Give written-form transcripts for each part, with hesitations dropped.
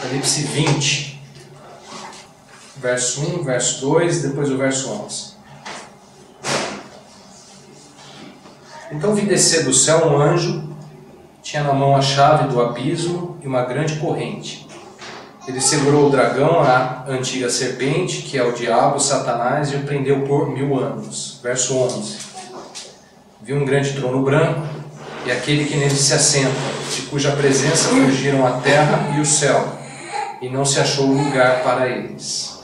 Apocalipse 20, verso 1, verso 2, depois o verso 11. Então vi descer do céu um anjo, tinha na mão a chave do abismo e uma grande corrente. Ele segurou o dragão, a antiga serpente, que é o diabo, Satanás, e o prendeu por 1000 anos. Verso 11. Vi um grande trono branco, e aquele que nele se assenta, de cuja presença fugiram a terra e o céu, e não se achou lugar para eles.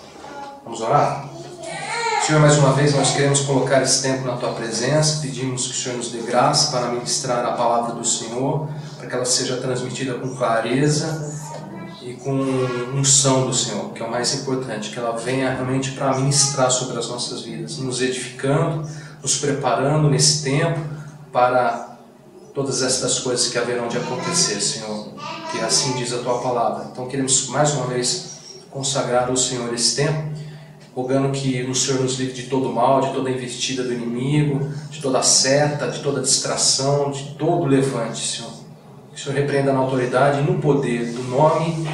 Vamos orar? Senhor, mais uma vez nós queremos colocar esse tempo na Tua presença, pedimos que o Senhor nos dê graça para ministrar a palavra do Senhor, para que ela seja transmitida com clareza e com unção do Senhor, que é o mais importante, que ela venha realmente para ministrar sobre as nossas vidas, nos edificando, nos preparando nesse tempo para todas estas coisas que haverão de acontecer, Senhor, que assim diz a Tua palavra. Então queremos mais uma vez consagrar ao Senhor esse tempo, rogando que o Senhor nos livre de todo mal, de toda investida do inimigo, de toda seta, de toda distração, de todo levante, Senhor. Que o Senhor repreenda na autoridade e no poder do nome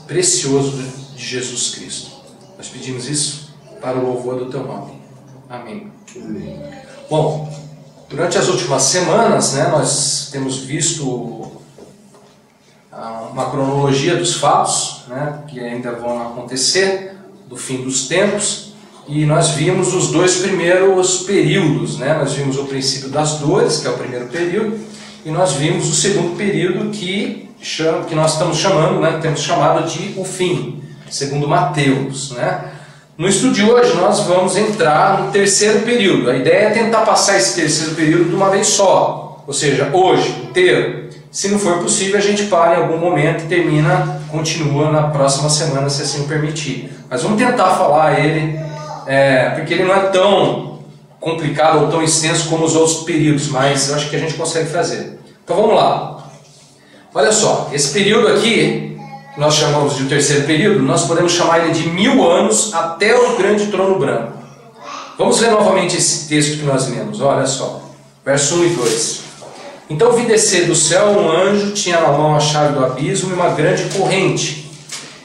precioso de Jesus Cristo. Nós pedimos isso para o louvor do Teu nome. Amém. Bom, durante as últimas semanas, nós temos visto uma cronologia dos fatos, que ainda vão acontecer, do fim dos tempos, e nós vimos os dois primeiros períodos, nós vimos o princípio das dores, que é o primeiro período, e nós vimos o segundo período que nós estamos chamando, temos chamado de o fim, segundo Mateus. No estudo de hoje nós vamos entrar no terceiro período. A ideia é tentar passar esse terceiro período de uma vez só, ou seja, hoje, inteiro. Se não for possível, a gente para em algum momento e continua na próxima semana, se assim o permitir. Mas vamos tentar falar ele, porque ele não é tão complicado ou tão extenso como os outros períodos, mas eu acho que a gente consegue fazer. Então vamos lá. Olha só, esse período aqui, que nós chamamos de o terceiro período, nós podemos chamar ele de 1000 anos até o grande trono branco. Vamos ler novamente esse texto que nós lemos, olha só, verso 1 e 2. Então vi descer do céu um anjo, tinha na mão a chave do abismo e uma grande corrente.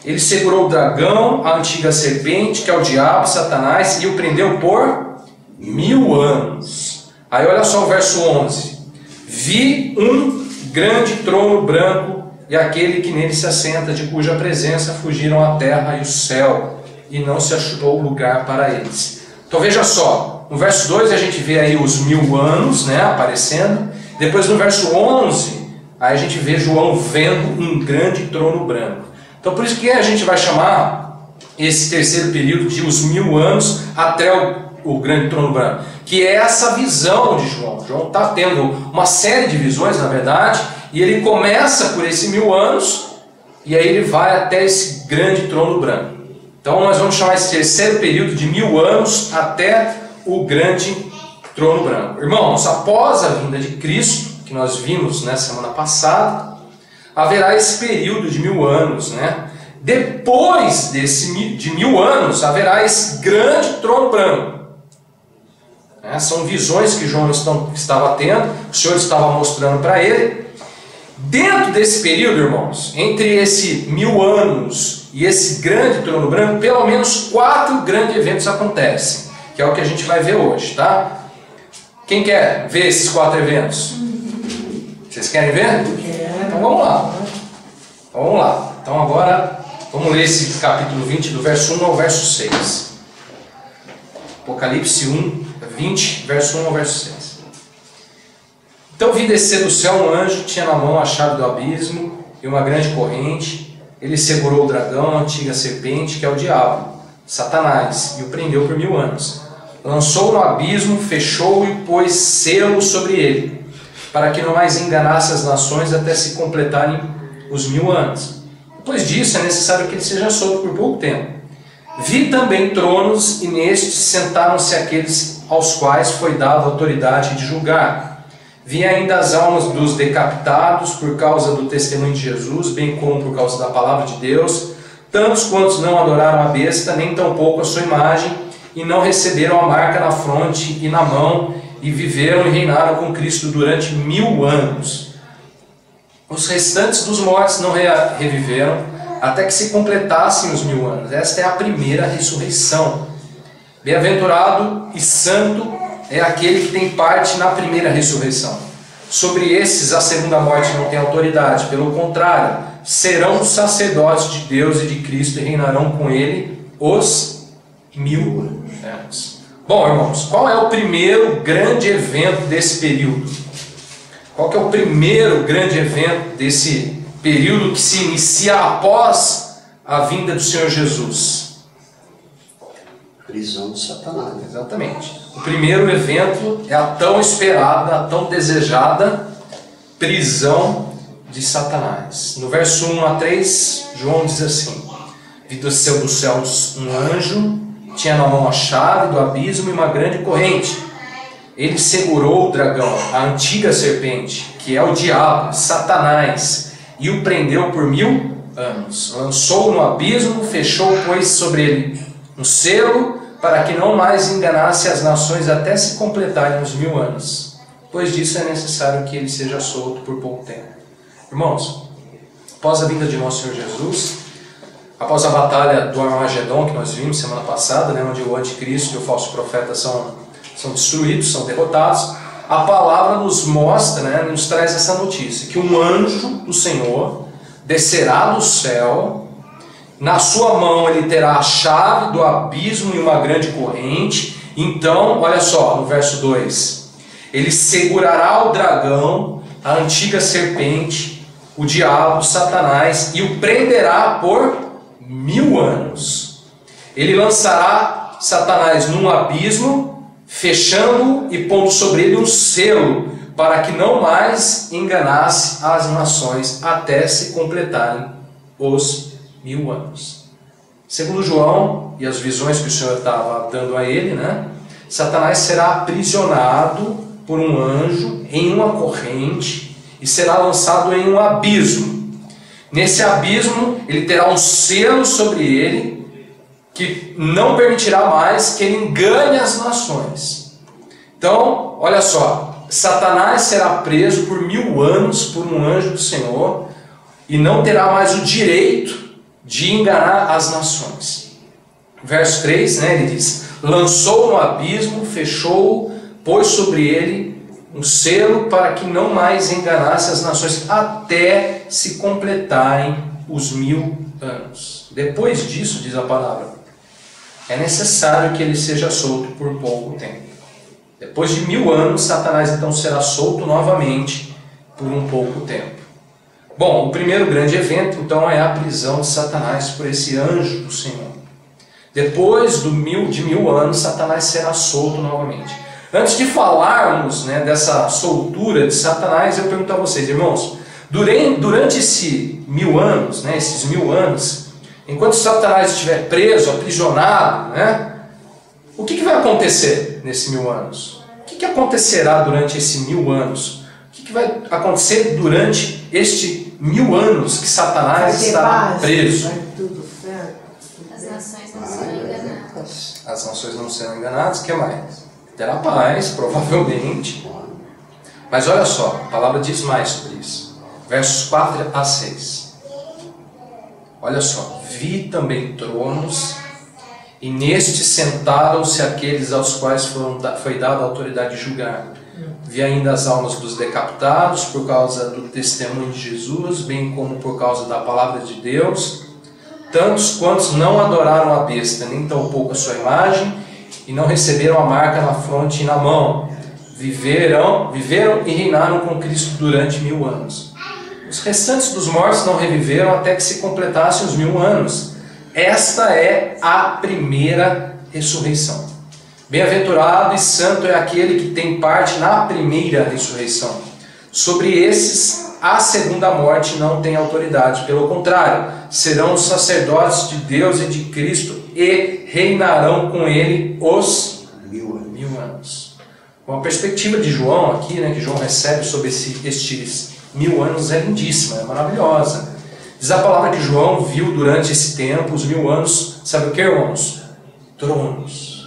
Ele segurou o dragão, a antiga serpente, que é o diabo, Satanás, e o prendeu por 1000 anos. Aí olha só o verso 11. Vi um grande trono branco e aquele que nele se assenta, de cuja presença fugiram a terra e o céu, e não se achou lugar para eles. Então veja só, no verso 2 a gente vê aí os 1000 anos aparecendo. Depois no verso 11, aí a gente vê João vendo um grande trono branco. Então por isso que a gente vai chamar esse terceiro período de os 1000 anos até o grande trono branco, que é essa visão de João. João está tendo uma série de visões, na verdade, e ele começa por esse 1000 anos, e aí ele vai até esse grande trono branco. Então nós vamos chamar esse terceiro período de 1000 anos até o grande trono branco. Irmãos, após a vinda de Cristo, que nós vimos na semana passada, haverá esse período de 1000 anos, Depois de 1000 anos, haverá esse grande trono branco. São visões que João estava tendo, o Senhor estava mostrando para ele. Dentro desse período, irmãos, entre esse 1000 anos e esse grande trono branco, pelo menos 4 grandes eventos acontecem, que é o que a gente vai ver hoje, tá? Quem quer ver esses 4 eventos? Vocês querem ver? Então vamos lá. Então agora vamos ler esse capítulo 20, do verso 1 ao verso 6. Apocalipse 20, verso 1 ao verso 6. Então vi descer do céu um anjo, tinha na mão a chave do abismo e uma grande corrente. Ele segurou o dragão, a antiga serpente, que é o diabo, Satanás, e o prendeu por 1000 anos. Lançou no abismo, fechou e pôs selo sobre ele, para que não mais enganasse as nações até se completarem os 1000 anos. Depois disso é necessário que ele seja solto por pouco tempo. Vi também tronos, e nestes sentaram-se aqueles aos quais foi dada a autoridade de julgar. Vi ainda as almas dos decapitados por causa do testemunho de Jesus, bem como por causa da palavra de Deus, tantos quantos não adoraram a besta, nem tampouco a sua imagem, e não receberam a marca na fronte e na mão, e viveram e reinaram com Cristo durante 1000 anos. Os restantes dos mortos não reviveram, até que se completassem os 1000 anos. Esta é a primeira ressurreição. Bem-aventurado e santo é aquele que tem parte na primeira ressurreição. Sobre esses a segunda morte não tem autoridade, pelo contrário, serão sacerdotes de Deus e de Cristo e reinarão com ele os 1000 anos. Bom, irmãos, qual é o primeiro grande evento desse período? Qual que é o primeiro grande evento desse período que se inicia após a vinda do Senhor Jesus? Prisão de Satanás. Exatamente. O primeiro evento é a tão esperada, a tão desejada prisão de Satanás. No verso 1 a 3, João diz assim: Vi desceu dos céus um anjo, tinha na mão a chave do abismo e uma grande corrente. Ele segurou o dragão, a antiga serpente, que é o diabo, Satanás, e o prendeu por 1000 anos. Lançou-o no abismo, fechou, pois, sobre ele um selo, para que não mais enganasse as nações até se completarem os 1000 anos. Depois disso é necessário que ele seja solto por pouco tempo. Irmãos, após a vinda de nosso Senhor Jesus, após a batalha do Armagedon que nós vimos semana passada, né, onde o anticristo e o falso profeta são destruídos, são derrotados, a palavra nos mostra, né, nos traz essa notícia, que um anjo do Senhor descerá do céu. Na sua mão ele terá a chave do abismo e uma grande corrente. Então, olha só, no verso 2: ele segurará o dragão, a antiga serpente, o diabo, Satanás, e o prenderá por 1000 anos. Ele lançará Satanás num abismo, fechando-o e pondo sobre ele um selo, para que não mais enganasse as nações até se completarem os 1000 anos. Segundo João e as visões que o Senhor estava dando a ele, né, Satanás será aprisionado por um anjo em uma corrente e será lançado em um abismo. Nesse abismo ele terá um selo sobre ele que não permitirá mais que ele engane as nações. Então, olha só, Satanás será preso por 1000 anos por um anjo do Senhor e não terá mais o direito de enganar as nações. Verso 3, né, ele diz: lançou no abismo, fechou, pôs sobre ele um selo para que não mais enganasse as nações até se completarem os 1000 anos. Depois disso, diz a palavra, é necessário que ele seja solto por pouco tempo. Depois de 1000 anos, Satanás então será solto novamente por um pouco tempo. Bom, o primeiro grande evento, então, é a prisão de Satanás por esse anjo do Senhor. Depois de 1000 anos, Satanás será solto novamente. Antes de falarmos, né, dessa soltura de Satanás, eu pergunto a vocês, irmãos, durante esses 1000 anos, né, esses 1000 anos, enquanto Satanás estiver preso, aprisionado, né, o que vai acontecer nesses 1000 anos? O que acontecerá durante esses 1000 anos? O que vai acontecer durante este 1000 anos que Satanás estará preso? As nações não serão enganadas. As nações não serão enganadas, o que mais? Terá paz, provavelmente. Mas olha só, a palavra diz mais sobre isso. Versos 4 a 6. Olha só: vi também tronos, e nestes sentaram-se aqueles aos quais foi dada a autoridade de julgar. Vi ainda as almas dos decapitados por causa do testemunho de Jesus, bem como por causa da palavra de Deus, tantos quantos não adoraram a besta, nem tampouco a sua imagem, e não receberam a marca na fronte e na mão. Viveram e reinaram com Cristo durante 1000 anos. Os restantes dos mortos não reviveram até que se completassem os 1000 anos. Esta é a primeira ressurreição. Bem-aventurado e santo é aquele que tem parte na primeira ressurreição. Sobre esses, a segunda morte não tem autoridade. Pelo contrário, serão os sacerdotes de Deus e de Cristo e reinarão com ele os 1000 anos. Bom, a perspectiva de João aqui, né, que João recebe sobre estes 1000 anos é lindíssima, é maravilhosa. Diz a palavra que João viu durante esse tempo, os 1000 anos, sabe o que, irmãos? Tronos.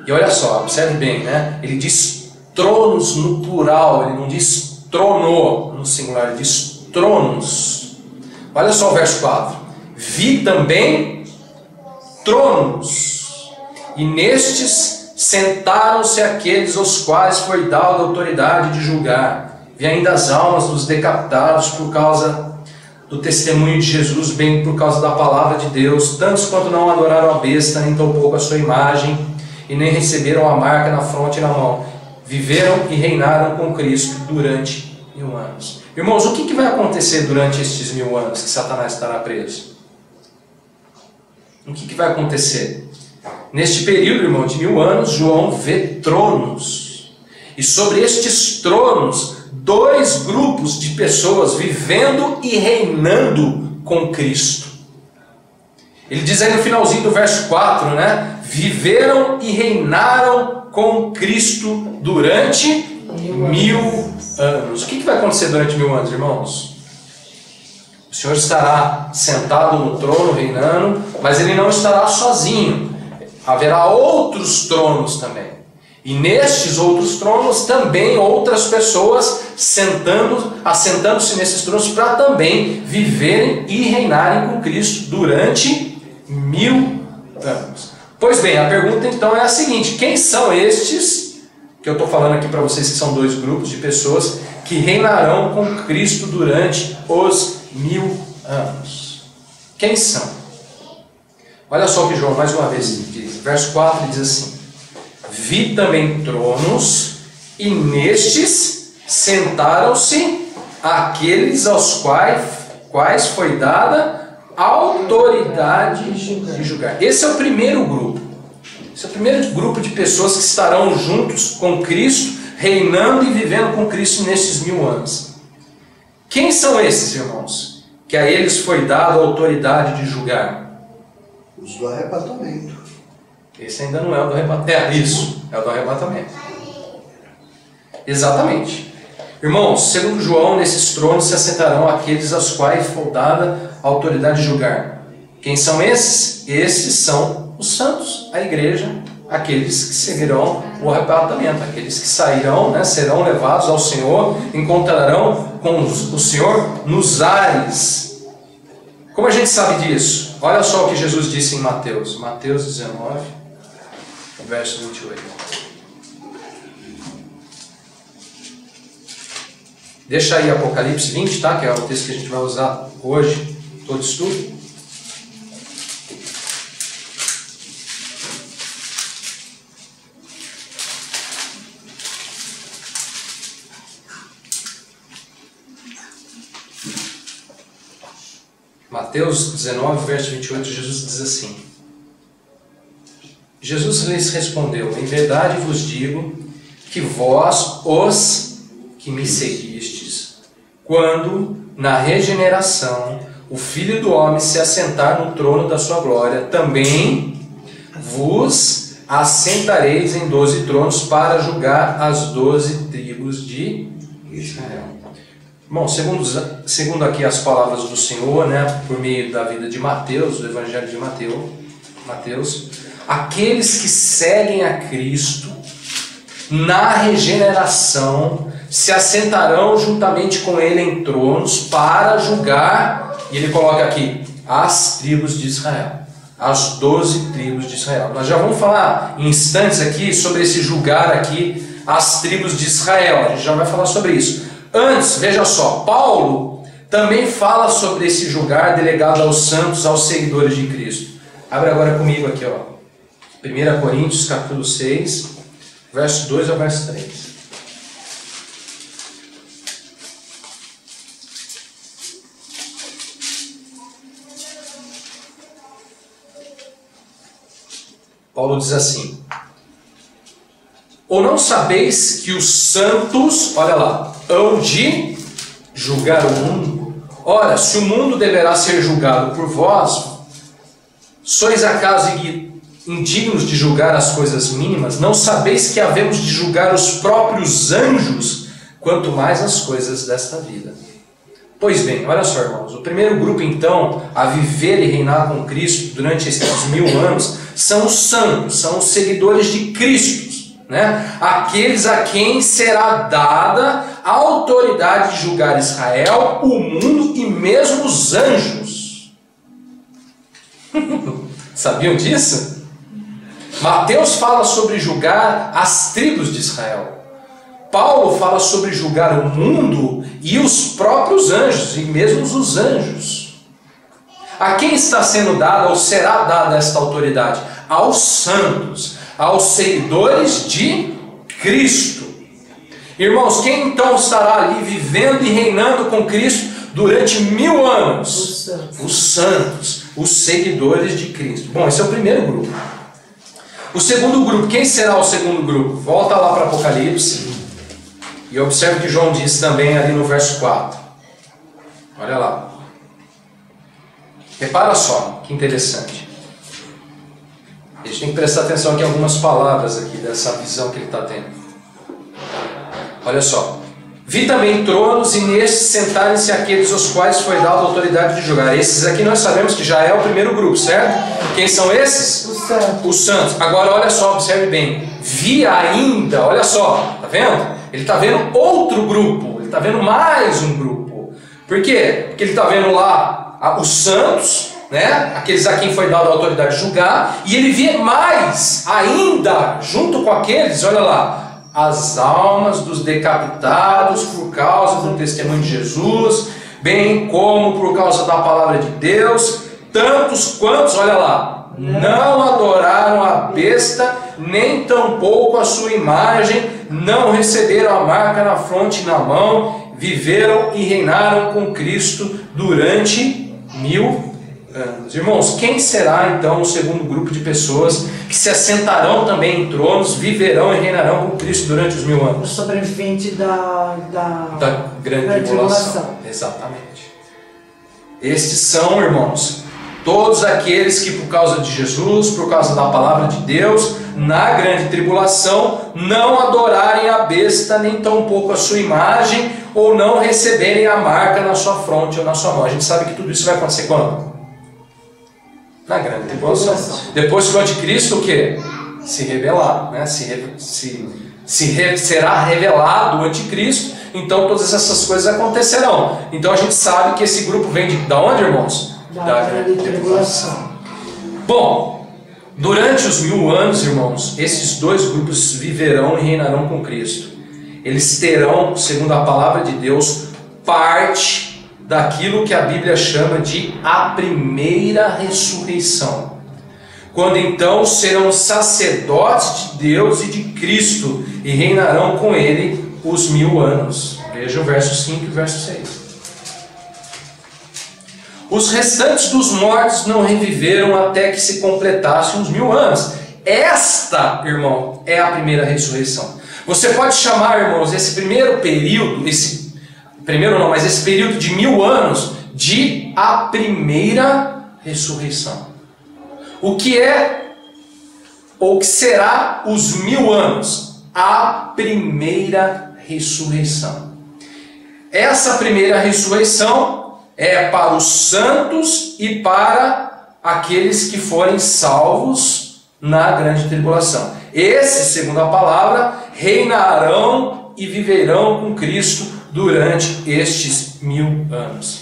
E olha só, observe bem, né? Ele diz tronos no plural, ele não diz trono no singular, ele diz tronos. Olha só o verso 4. Vi também tronos, e nestes sentaram-se aqueles aos quais foi dada a autoridade de julgar. Vi ainda as almas dos decapitados por causa do testemunho de Jesus, bem por causa da palavra de Deus, tantos quanto não adoraram a besta, nem tampouco a sua imagem, e nem receberam a marca na fronte e na mão. Viveram e reinaram com Cristo durante 1000 anos. Irmãos, o que vai acontecer durante estes 1000 anos que Satanás estará preso? O que vai acontecer? Neste período, irmão, de 1000 anos, João vê tronos. E sobre estes tronos, 2 grupos de pessoas vivendo e reinando com Cristo. Ele diz aí no finalzinho do verso 4, né? Viveram e reinaram com Cristo durante 1000 anos. O que vai acontecer durante 1000 anos, irmãos? O Senhor estará sentado no trono, reinando, mas Ele não estará sozinho. Haverá outros tronos também. E nestes outros tronos também outras pessoas assentando-se nesses tronos para também viverem e reinarem com Cristo durante 1000 anos. Pois bem, a pergunta então é a seguinte: quem são estes, que eu estou falando aqui para vocês, que são 2 grupos de pessoas que reinarão com Cristo durante os 1000 anos? Quem são? Olha só o que João mais uma vez diz. Verso 4 ele diz assim: vi também tronos, e nestes sentaram-se aqueles aos quais foi dada autoridade de julgar. Esse é o primeiro grupo. Esse é o primeiro grupo de pessoas que estarão juntos com Cristo, reinando e vivendo com Cristo nesses 1000 anos. Quem são esses, irmãos? Que a eles foi dada a autoridade de julgar? Os do arrebatamento. Esse ainda não é o do arrebatamento. É isso, é o do arrebatamento. Exatamente. Irmãos, segundo João, nesses tronos se assentarão aqueles aos quais foi dada a autoridade de julgar. Quem são esses? Esses são os santos, a igreja, aqueles que seguirão o arrebatamento, aqueles que sairão, né, serão levados ao Senhor, encontrarão com o Senhor nos ares. Como a gente sabe disso? Olha só o que Jesus disse em Mateus 19, verso 28. Deixa aí Apocalipse 20, tá? Que é o texto que a gente vai usar hoje, todo estudo. Mateus 19, verso 28, Jesus diz assim: Jesus lhes respondeu: em verdade vos digo que vós, os que me seguistes, quando na regeneração o Filho do Homem se assentar no trono da sua glória, também vos assentareis em 12 tronos para julgar as 12 tribos de Israel. Bom, segundo aqui as palavras do Senhor, né, por meio da vida de Mateus, do Evangelho de Mateus, aqueles que seguem a Cristo na regeneração se assentarão juntamente com Ele em tronos para julgar, e ele coloca aqui, as tribos de Israel, as 12 tribos de Israel. Nós já vamos falar em instantes aqui sobre esse julgar aqui, as tribos de Israel, a gente já vai falar sobre isso. Antes, veja só, Paulo também fala sobre esse julgar delegado aos santos, aos seguidores de Cristo. Abre agora comigo aqui, ó, 1 Coríntios capítulo 6, verso 2 ao verso 3. Paulo diz assim: ou não sabeis que os santos, olha lá, hão de julgar o mundo? Ora, se o mundo deverá ser julgado por vós, sois acaso indignos de julgar as coisas mínimas? Não sabeis que havemos de julgar os próprios anjos, quanto mais as coisas desta vida? Pois bem, olha só, irmãos, o primeiro grupo então a viver e reinar com Cristo durante esses 1000 anos são os santos, são os seguidores de Cristo, né? Aqueles a quem será dada autoridade de julgar Israel, o mundo e mesmo os anjos. Sabiam disso? Mateus fala sobre julgar as tribos de Israel. Paulo fala sobre julgar o mundo e os próprios anjos, e mesmo os anjos. A quem está sendo dada ou será dada esta autoridade? Aos santos, aos seguidores de Cristo. Irmãos, quem então estará ali vivendo e reinando com Cristo durante 1000 anos? Os santos, os seguidores de Cristo. Bom, esse é o primeiro grupo. O segundo grupo, quem será o segundo grupo? Volta lá para Apocalipse e observe o que João diz também ali no verso 4. Olha lá. Repara só, que interessante. A gente tem que prestar atenção aqui em algumas palavras aqui dessa visão que ele está tendo. Olha só. Vi também tronos e nestes sentarem-se aqueles aos quais foi dada a autoridade de julgar. Esses aqui nós sabemos que já é o primeiro grupo, certo? Quem são esses? Os santos. Os santos. Agora olha só, observe bem. Vi ainda, olha só, tá vendo? Ele está vendo outro grupo, ele está vendo mais um grupo. Por quê? Porque ele está vendo lá os santos, né? Aqueles a quem foi dada a autoridade de julgar, e ele vê mais ainda, junto com aqueles, olha lá, as almas dos decapitados por causa do testemunho de Jesus, bem como por causa da palavra de Deus, tantos quantos, olha lá, não adoraram a besta, nem tampouco a sua imagem, não receberam a marca na fronte e na mão, viveram e reinaram com Cristo durante 1000 anos. Irmãos, quem será então o segundo grupo de pessoas que se assentarão também em tronos, viverão e reinarão com Cristo durante os 1000 anos? O sobrevivente da grande tribulação. Exatamente. Estes são, irmãos, todos aqueles que por causa de Jesus, por causa da palavra de Deus, na grande tribulação, não adorarem a besta, nem tampouco a sua imagem, ou não receberem a marca na sua fronte ou na sua mão. A gente sabe que tudo isso vai acontecer quando? Na grande tribulação. Depois que o anticristo o quê? Se revelar, né? Será revelado o anticristo, então todas essas coisas acontecerão. Então a gente sabe que esse grupo vem de onde, irmãos? Da grande tribulação. Bom, durante os 1000 anos, irmãos, esses dois grupos viverão e reinarão com Cristo. Eles terão, segundo a palavra de Deus, parte daquilo que a Bíblia chama de a primeira ressurreição. Quando então serão sacerdotes de Deus e de Cristo e reinarão com Ele os 1000 anos. Veja o verso 5 e o verso 6. Os restantes dos mortos não reviveram até que se completassem os 1000 anos. Esta, irmão, é a primeira ressurreição. Você pode chamar, irmãos, esse primeiro período, esse período de 1000 anos, de a primeira ressurreição. O que é, ou que será os 1000 anos? A primeira ressurreição. Essa primeira ressurreição é para os santos e para aqueles que forem salvos na grande tribulação. Esses, segundo a palavra, reinarão e viverão com Cristo durante estes 1000 anos.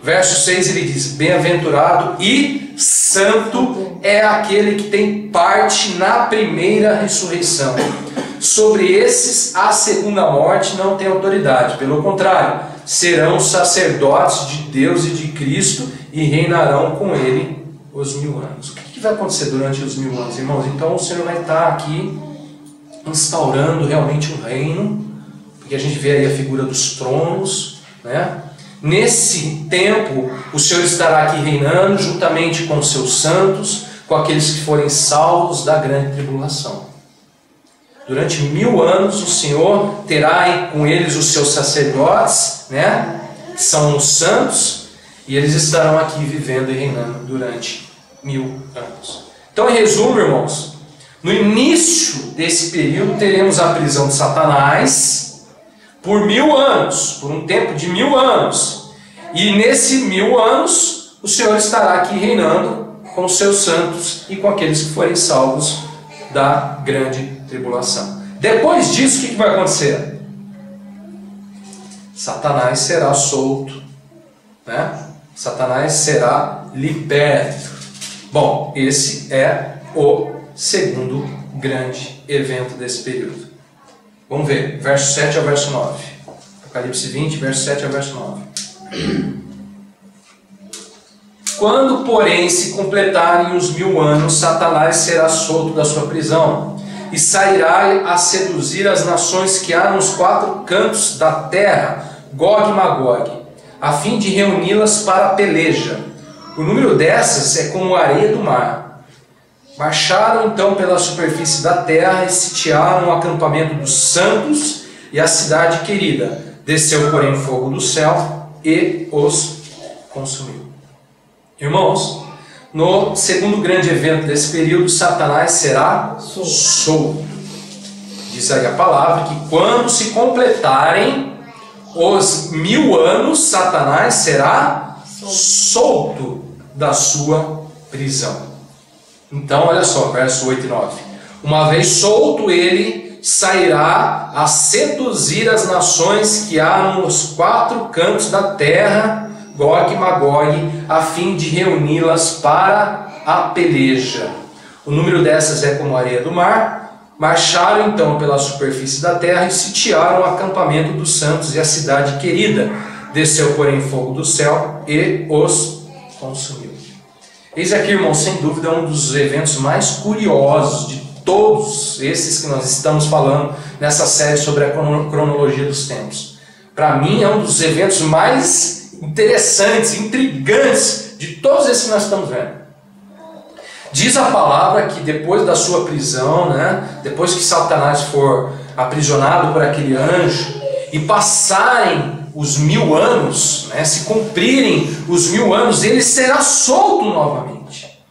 Verso 6 ele diz: bem-aventurado e santo é aquele que tem parte na primeira ressurreição. Sobre esses a segunda morte não tem autoridade, pelo contrário, serão sacerdotes de Deus e de Cristo e reinarão com Ele os 1000 anos. O que vai acontecer durante os 1000 anos, irmãos? Então o Senhor vai estar aqui instaurando realmente um reino, porque a gente vê aí a figura dos tronos, né? Nesse tempo o Senhor estará aqui reinando juntamente com os seus santos, com aqueles que forem salvos da grande tribulação. Durante 1000 anos o Senhor terá com eles os seus sacerdotes, né? Que são os santos, e eles estarão aqui vivendo e reinando durante 1000 anos. Então, em resumo, irmãos, no início desse período teremos a prisão de Satanás por 1000 anos, por um tempo de 1000 anos. E nesse 1000 anos o Senhor estará aqui reinando com os seus santos e com aqueles que forem salvos da grande tribulação. Depois disso, o que vai acontecer? Satanás será solto, né? Satanás será liberto. Bom, esse é o segundo grande evento desse período. Vamos ver, verso 7 ao verso 9. Apocalipse 20, verso 7 ao verso 9. Quando, porém, se completarem os 1000 anos, Satanás será solto da sua prisão e sairá a seduzir as nações que há nos 4 cantos da terra, Gog e Magog, a fim de reuni-las para a peleja. O número dessas é como a areia do mar. Marcharam então pela superfície da terra e sitiaram o acampamento dos santos e a cidade querida. Desceu, porém, fogo do céu e os consumiu. Irmãos, no segundo grande evento desse período, Satanás será solto. Diz aí a palavra que quando se completarem os 1000 anos, Satanás será solto da sua prisão. Então, olha só, verso 8 e 9. Uma vez solto, ele sairá a seduzir as nações que há nos 4 cantos da terra, Gog e Magog, a fim de reuni-las para a peleja. O número dessas é como a areia do mar. Marcharam então pela superfície da terra e sitiaram o acampamento dos santos e a cidade querida. Desceu, porém, fogo do céu e os consumiu. Eis aqui, irmão, sem dúvida, um dos eventos mais curiosos de todos esses que nós estamos falando nessa série sobre a cronologia dos tempos. Para mim, é um dos eventos mais interessantes, intrigantes de todos esses que nós estamos vendo. Diz a palavra que depois da sua prisão, né, depois que Satanás for aprisionado por aquele anjo e passarem os 1000 anos, né, se cumprirem os 1000 anos, ele será solto novamente.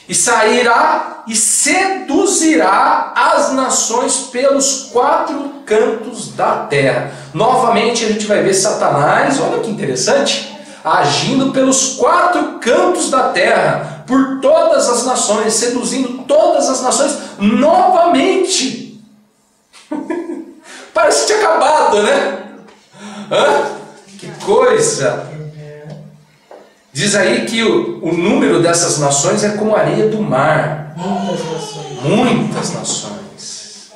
E sairá e seduzirá as nações pelos 4 cantos da terra. Novamente a gente vai ver Satanás, olha que interessante, agindo pelos 4 cantos da terra, por todas as nações, seduzindo todas as nações novamente. Parece que tinha acabado, né? Que coisa! Diz aí que o número dessas nações é como a areia do mar. Muitas nações.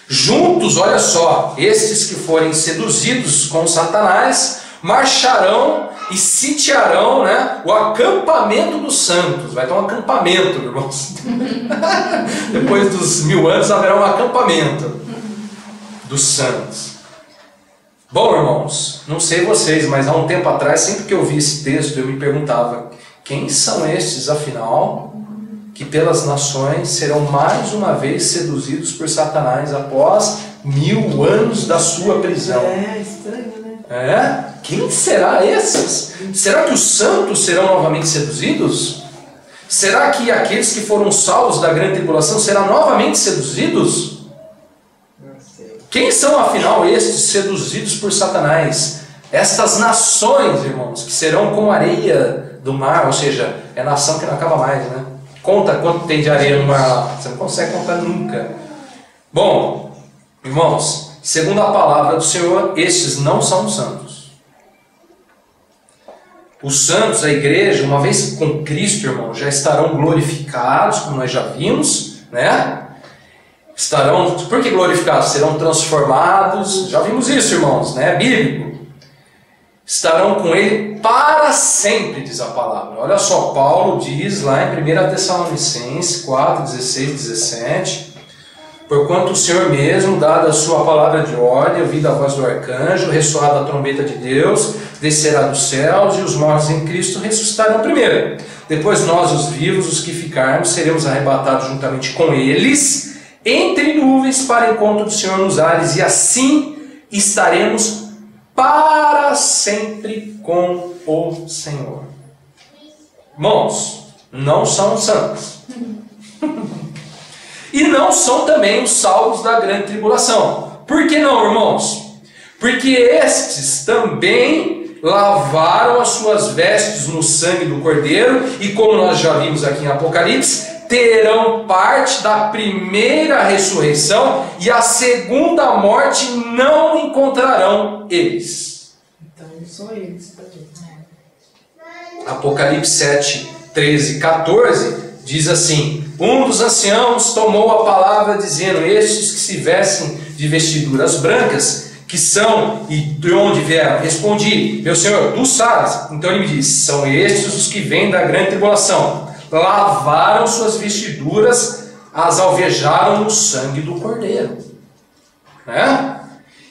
Juntos, olha só, estes que forem seduzidos com Satanás marcharão e sitiarão, né, o acampamento dos santos. Vai ter um acampamento, irmãos. Depois dos 1000 anos haverá um acampamento dos santos. Bom, irmãos, não sei vocês, mas há um tempo atrás, sempre que eu vi esse texto, eu me perguntava: quem são estes, afinal, que pelas nações serão mais uma vez seduzidos por Satanás após 1000 anos da sua prisão? É estranho, né? Quem será esses? Será que os santos serão novamente seduzidos? Será que aqueles que foram salvos da grande tribulação serão novamente seduzidos? Quem são, afinal, estes seduzidos por Satanás? Estas nações, irmãos, que serão como areia do mar, ou seja, é nação que não acaba mais, né? Conta quanto tem de areia no mar lá. Você não consegue contar nunca. Bom, irmãos, segundo a palavra do Senhor, estes não são santos. Os santos, a igreja, uma vez com Cristo, irmão, já estarão glorificados, como nós já vimos, né? Estarão, por que glorificados? Serão transformados, já vimos isso, irmãos, né? É bíblico. Estarão com Ele para sempre, diz a palavra. Olha só, Paulo diz lá em 1 Tessalonicenses 4, 16, 17: porquanto o Senhor mesmo, dada a sua palavra de ordem, ouvida a voz do arcanjo, ressoada a trombeta de Deus, descerá dos céus, e os mortos em Cristo ressuscitarão primeiro. Depois nós, os vivos, os que ficarmos, seremos arrebatados juntamente com eles entre nuvens para encontro do Senhor nos ares, e assim estaremos para sempre com o Senhor. Irmãos, não são santos. E não são também os salvos da grande tribulação. Por que não, irmãos? Porque estes também lavaram as suas vestes no sangue do Cordeiro, e como nós já vimos aqui em Apocalipse, terão parte da primeira ressurreição, e a segunda morte não encontrarão eles. Então são eles também. Apocalipse 7, 13 e 14 diz assim: um dos anciãos tomou a palavra dizendo: estes que se vestem de vestiduras brancas, que são e de onde vieram? Respondi: meu senhor, tu sabes. Então ele me disse: são estes os que vêm da grande tribulação, lavaram suas vestiduras, as alvejaram no sangue do Cordeiro. Né?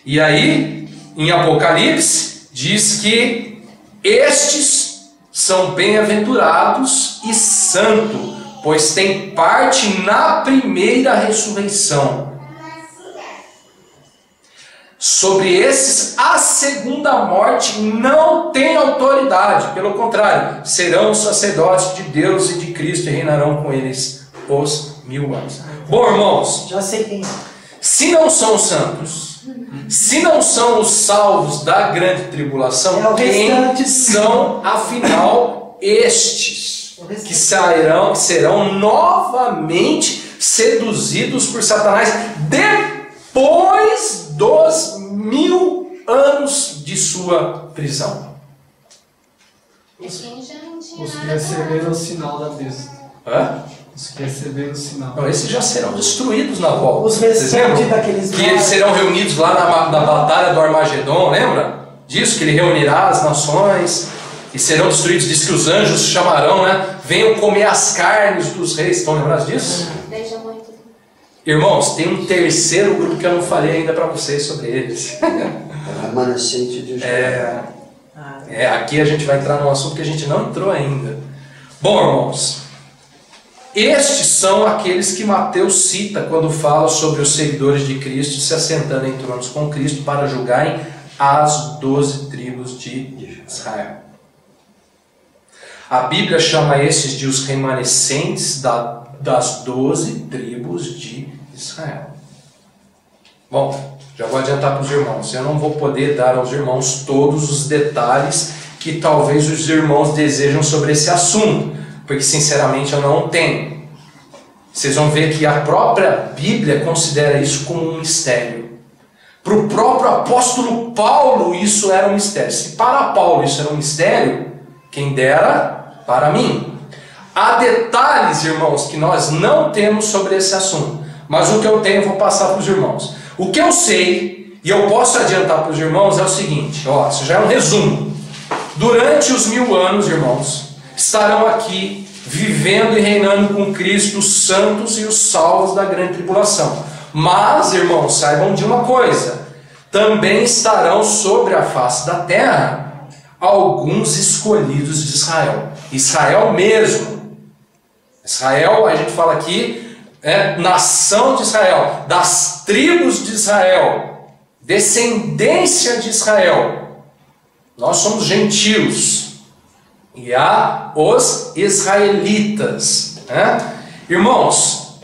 E aí, em Apocalipse, diz que estes são bem-aventurados e santos, pois têm parte na primeira ressurreição. Sobre esses, a segunda morte não tem autoridade. Pelo contrário, serão sacerdotes de Deus e de Cristo e reinarão com eles os 1000 anos. Bom, irmãos, já sei quem é. Se não são os santos, se não são os salvos da grande tribulação, quem são, afinal, estes que serão novamente seduzidos por Satanás depois dos 1000 anos de sua prisão? Os que receberam o sinal da besta. Os que receberam o sinal. Não, esses já serão destruídos na volta. Os restantes daqueles que eles serão reunidos lá na batalha do Armagedon, lembra? Disso, que ele reunirá as nações e serão destruídos. Diz que os anjos chamarão, né? Venham comer as carnes dos reis. Estão lembrados disso? Veja muito. Irmãos, tem um terceiro grupo que eu não falei ainda para vocês sobre eles. Remanescente de Israel. Aqui a gente vai entrar num assunto que a gente não entrou ainda. Bom, irmãos, estes são aqueles que Mateus cita quando fala sobre os seguidores de Cristo se assentando em tronos com Cristo para julgarem as 12 tribos de Israel. A Bíblia chama esses de os remanescentes das 12 tribos de Israel. Bom, já vou adiantar para os irmãos. Eu não vou poder dar aos irmãos todos os detalhes que talvez os irmãos desejam sobre esse assunto, porque sinceramente eu não tenho. Vocês vão ver que a própria Bíblia considera isso como um mistério. Para o próprio apóstolo Paulo isso era um mistério. Se para Paulo isso era um mistério, quem dera para mim. Há detalhes, irmãos, que nós não temos sobre esse assunto, mas o que eu tenho eu vou passar para os irmãos. O que eu sei, e eu posso adiantar para os irmãos, é o seguinte, isso já é um resumo. Durante os 1000 anos, irmãos, estarão aqui vivendo e reinando com Cristo os santos e os salvos da grande tribulação. Mas, irmãos, saibam de uma coisa: também estarão sobre a face da terra alguns escolhidos de Israel. Israel mesmo. Israel, a gente fala aqui, nação de Israel, das tribos de Israel, descendência de Israel. Nós somos gentios. E há os israelitas. Irmãos,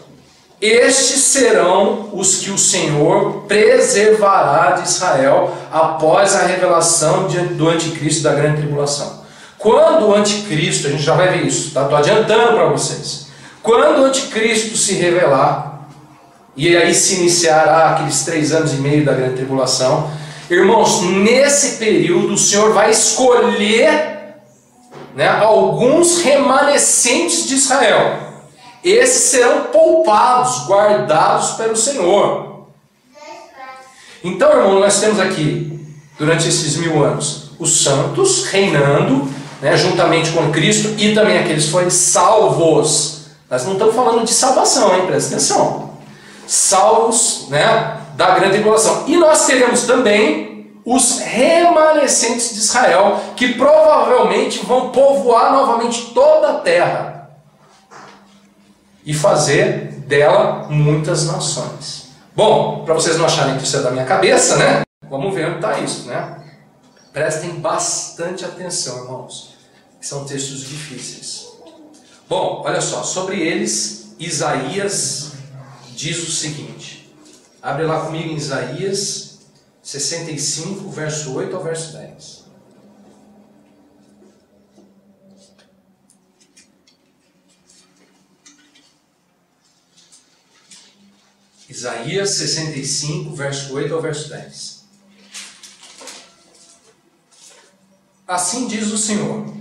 estes serão os que o Senhor preservará de Israel após a revelação do anticristo da grande tribulação. Quando o anticristo, a gente já vai ver isso, tá? Estou adiantando para vocês. Quando o anticristo se revelar, e aí se iniciará aqueles 3 anos e meio da grande tribulação, irmãos, nesse período o Senhor vai escolher alguns remanescentes de Israel. Esses serão poupados, guardados pelo Senhor. Então, irmão, nós temos aqui, durante esses 1000 anos, os santos reinando, juntamente com Cristo, e também aqueles que foram salvos. Nós não estamos falando de salvação, hein? Presta atenção. Salvos, da grande tribulação. E nós teremos também os remanescentes de Israel, que provavelmente vão povoar novamente toda a terra e fazer dela muitas nações. Bom, para vocês não acharem que isso é da minha cabeça, vamos ver onde está isso, Prestem bastante atenção, irmãos, que são textos difíceis. Bom, olha só, sobre eles, Isaías diz o seguinte. Abre lá comigo em Isaías 65, verso 8 ao verso 10. Isaías 65, verso 8 ao verso 10. assim diz o Senhor,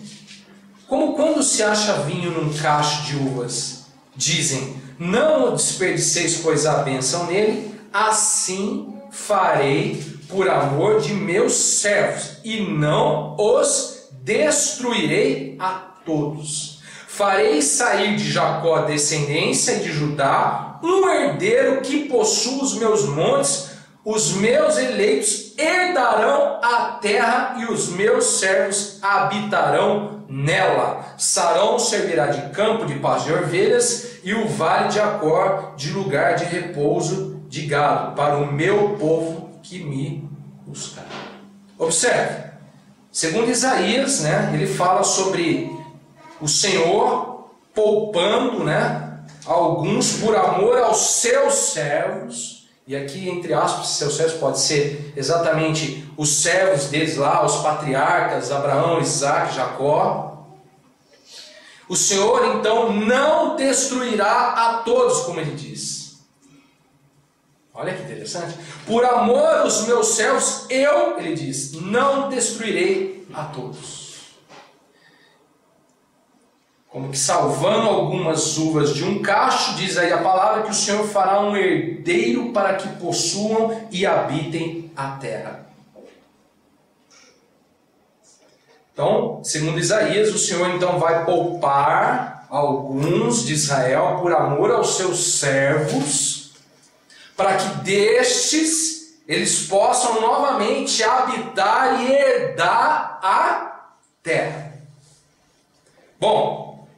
como quando se acha vinho num cacho de uvas, dizem, não o desperdiceis, pois há bênção nele, assim farei por amor de meus servos, e não os destruirei a todos. Farei sair de Jacó a descendência e de Judá um herdeiro que possua os meus montes, os meus eleitos herdarão a terra e os meus servos habitarão nela. Sarão servirá de campo de pasto de ovelhas e o vale de Acor de lugar de repouso de gado para o meu povo que me buscar. Observe, segundo Isaías, ele fala sobre o Senhor poupando, alguns por amor aos seus servos. E aqui, entre aspas, seus servos pode ser exatamente os servos deles lá, os patriarcas, Abraão, Isaac, Jacó. O Senhor, então, não destruirá a todos, como ele diz. Olha que interessante. Por amor aos meus servos, ele diz, não destruirei a todos. Como que salvando algumas uvas de um cacho, diz aí a palavra que o Senhor fará um herdeiro para que possuam e habitem a terra. Então, segundo Isaías, o Senhor então vai poupar alguns de Israel por amor aos seus servos, para que destes eles possam novamente habitar e herdar a terra. Bom,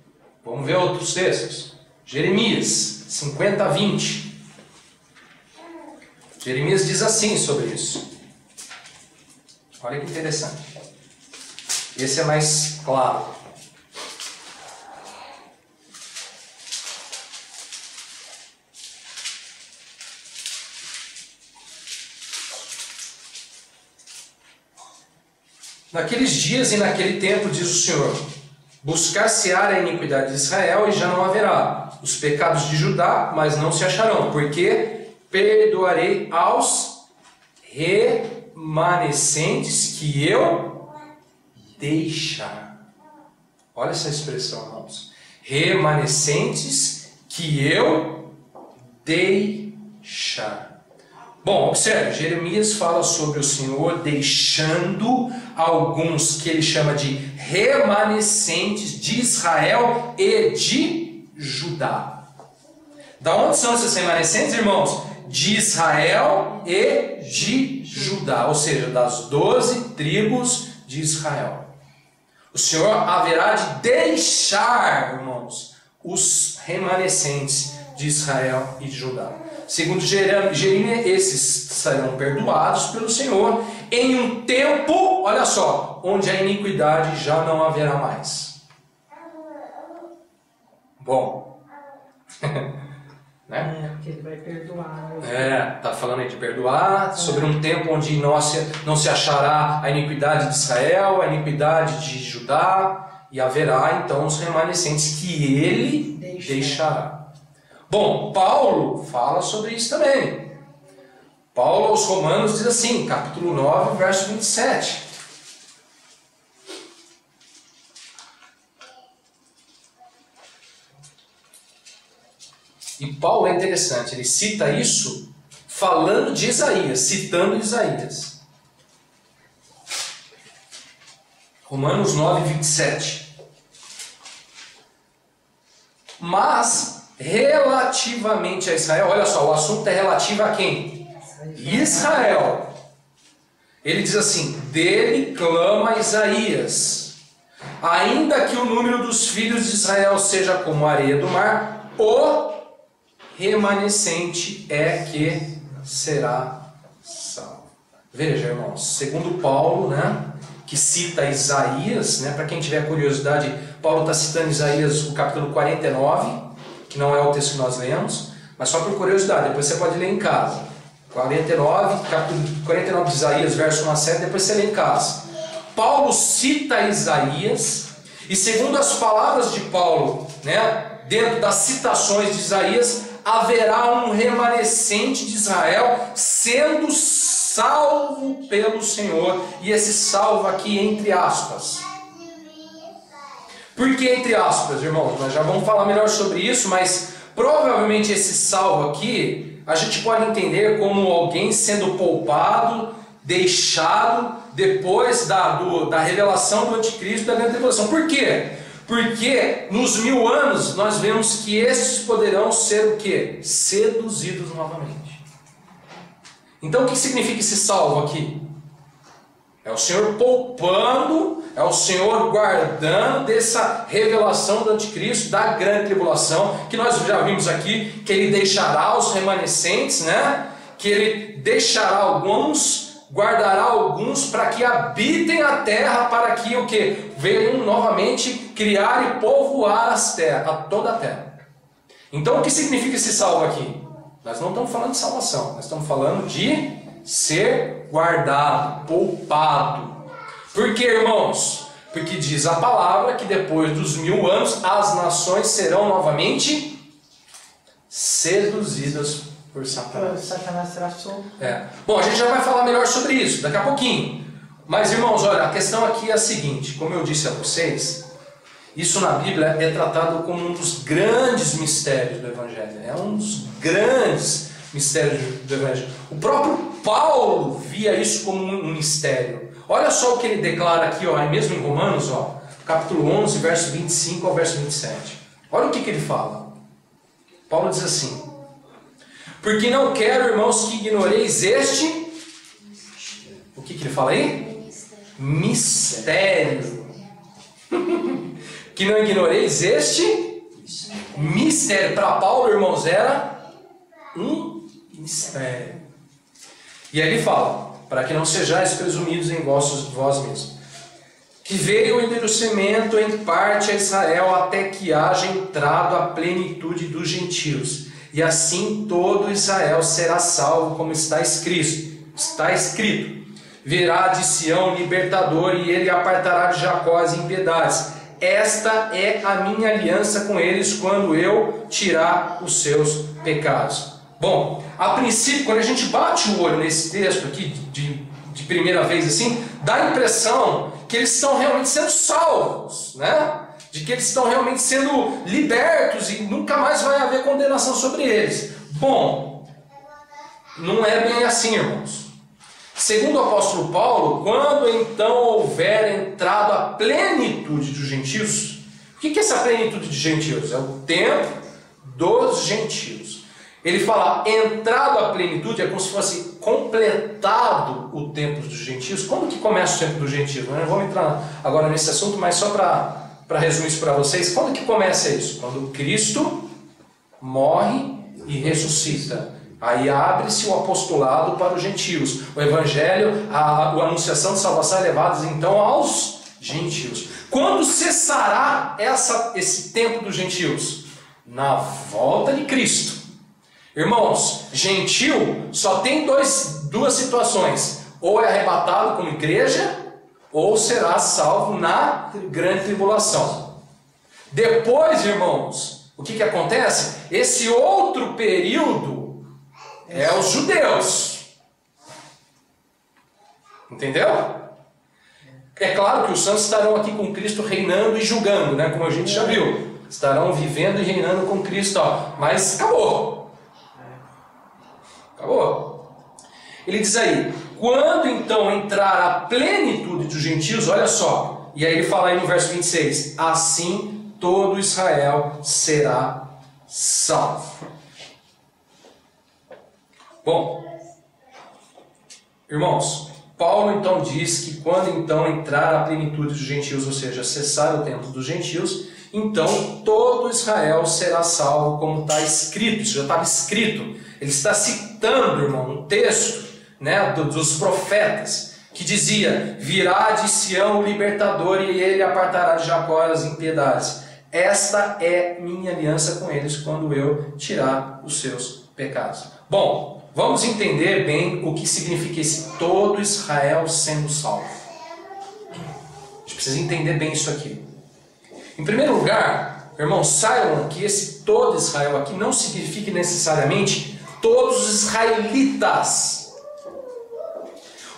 vamos ver outros textos. Jeremias 50:20. Jeremias diz assim sobre isso. Olha que interessante. Esse é mais claro. Naqueles dias e naquele tempo, diz o Senhor, buscar-se-á a iniquidade de Israel e já não haverá os pecados de Judá, mas não se acharão, porque perdoarei aos remanescentes que eu deixar. Olha essa expressão, irmãos. Remanescentes que eu deixar. Bom, observe, Jeremias fala sobre o Senhor deixando alguns que ele chama de remanescentes de Israel e de Judá. Da onde são esses remanescentes, irmãos? De Israel e de Judá, ou seja, das 12 tribos de Israel. O Senhor haverá de deixar, irmãos, os remanescentes de Israel e de Judá. Segundo Jeremias, esses serão perdoados pelo Senhor em um tempo, olha só, onde a iniquidade já não haverá mais. Bom, porque ele vai perdoar. Está falando aí de perdoar, sobre um tempo onde não se achará a iniquidade de Israel, a iniquidade de Judá, e haverá então os remanescentes que ele deixará. Bom, Paulo fala sobre isso também. Paulo aos Romanos diz assim, capítulo 9, verso 27. E Paulo é interessante, ele cita isso falando de Isaías, citando Isaías. Romanos 9, 27. Mas relativamente a Israel, olha só, o assunto é relativo a quem? Israel. Ele diz assim, dele clama Isaías, ainda que o número dos filhos de Israel seja como a areia do mar, o remanescente é que será salvo. Veja, irmãos, segundo Paulo, que cita Isaías, para quem tiver curiosidade, Paulo está citando Isaías, o capítulo 49, que não é o texto que nós lemos, mas só por curiosidade, depois você pode ler em casa. 49, capítulo 49 de Isaías, verso 1 a 7, depois você lê em casa. Paulo cita Isaías, e segundo as palavras de Paulo, dentro das citações de Isaías, haverá um remanescente de Israel sendo salvo pelo Senhor. E esse salvo aqui entre aspas. Por que entre aspas, irmãos? Nós já vamos falar melhor sobre isso, mas provavelmente esse salvo aqui a gente pode entender como alguém sendo poupado, deixado depois da revelação do anticristo, da grande tribulação. Por quê? Porque nos 1000 anos nós vemos que esses poderão ser o quê? Seduzidos novamente. Então o que significa esse salvo aqui? É o Senhor poupando, é o Senhor guardando dessa revelação do anticristo, da grande tribulação, que nós já vimos aqui, que ele deixará os remanescentes, né? Que ele deixará alguns, guardará alguns para que habitem a terra, para que o que? Venham novamente criar e povoar toda a terra. Então o que significa esse salvo aqui? Nós não estamos falando de salvação, nós estamos falando de ser guardado, poupado. Por quê, irmãos? Porque diz a palavra que depois dos 1000 anos as nações serão novamente seduzidas por Satanás. Satanás será solto. Bom, a gente já vai falar melhor sobre isso daqui a pouquinho. Mas, irmãos, olha, a questão aqui é a seguinte: como eu disse a vocês, isso na Bíblia é tratado como um dos grandes mistérios do Evangelho. É um dos grandes mistérios do Evangelho. O próprio Paulo via isso como um mistério. Olha só o que ele declara aqui, ó, mesmo em Romanos, ó, capítulo 11, verso 25 ao verso 27. Olha o que ele fala. Paulo diz assim: porque não quero, irmãos, que ignoreis este... O que ele fala aí? Mistério. Que não ignoreis este mistério. Para Paulo, irmãos, era um mistério. E aí ele fala: para que não sejais presumidos em vós mesmos, que veio o endurecimento em parte a Israel, até que haja entrado a plenitude dos gentios, e assim todo Israel será salvo, como está escrito. Virá de Sião libertador, e ele apartará de Jacó as impiedades. Esta é a minha aliança com eles, quando eu tirar os seus pecados. Bom, a princípio, quando a gente bate o olho nesse texto aqui, de primeira vez assim, dá a impressão que eles estão realmente sendo salvos, né? De que eles estão realmente sendo libertos e nunca mais vai haver condenação sobre eles. Bom, não é bem assim, irmãos. Segundo o apóstolo Paulo, quando então houver entrado a plenitude dos gentios, o que é essa plenitude de gentios? É o tempo dos gentios. Ele fala, entrado a plenitude, é como se fosse completado o tempo dos gentios. Quando que começa o tempo dos gentios? Eu não vou entrar agora nesse assunto, mas só para resumir isso para vocês. Quando que começa isso? Quando Cristo morre e ressuscita. Aí abre-se o apostolado para os gentios. O evangelho, a anunciação de salvação é levada então aos gentios. Quando cessará esse tempo dos gentios? Na volta de Cristo. Irmãos, gentil só tem duas situações: ou é arrebatado como igreja, ou será salvo na grande tribulação. Depois, irmãos, o que acontece? Esse outro período é os judeus. Entendeu? É claro que os santos estarão aqui com Cristo reinando e julgando, né? Como a gente já viu. Estarão vivendo e reinando com Cristo, ó. Mas acabou. Acabou. Ele diz aí, quando então entrar a plenitude dos gentios, olha só, e aí ele fala aí no verso 26, assim todo Israel será salvo. Bom, irmãos, Paulo então diz que quando então entrar a plenitude dos gentios, ou seja, cessar o tempo dos gentios, então todo Israel será salvo, como está escrito. Isso já estava escrito. Ele está citando, irmão, um texto, né, dos profetas, que dizia, virá de Sião o libertador, e ele apartará de Jacó as impiedades. Esta é minha aliança com eles, quando eu tirar os seus pecados. Bom, vamos entender bem o que significa esse todo Israel sendo salvo. A gente precisa entender bem isso aqui. Em primeiro lugar, irmãos, saibam que esse todo Israel aqui não significa necessariamente todos os israelitas.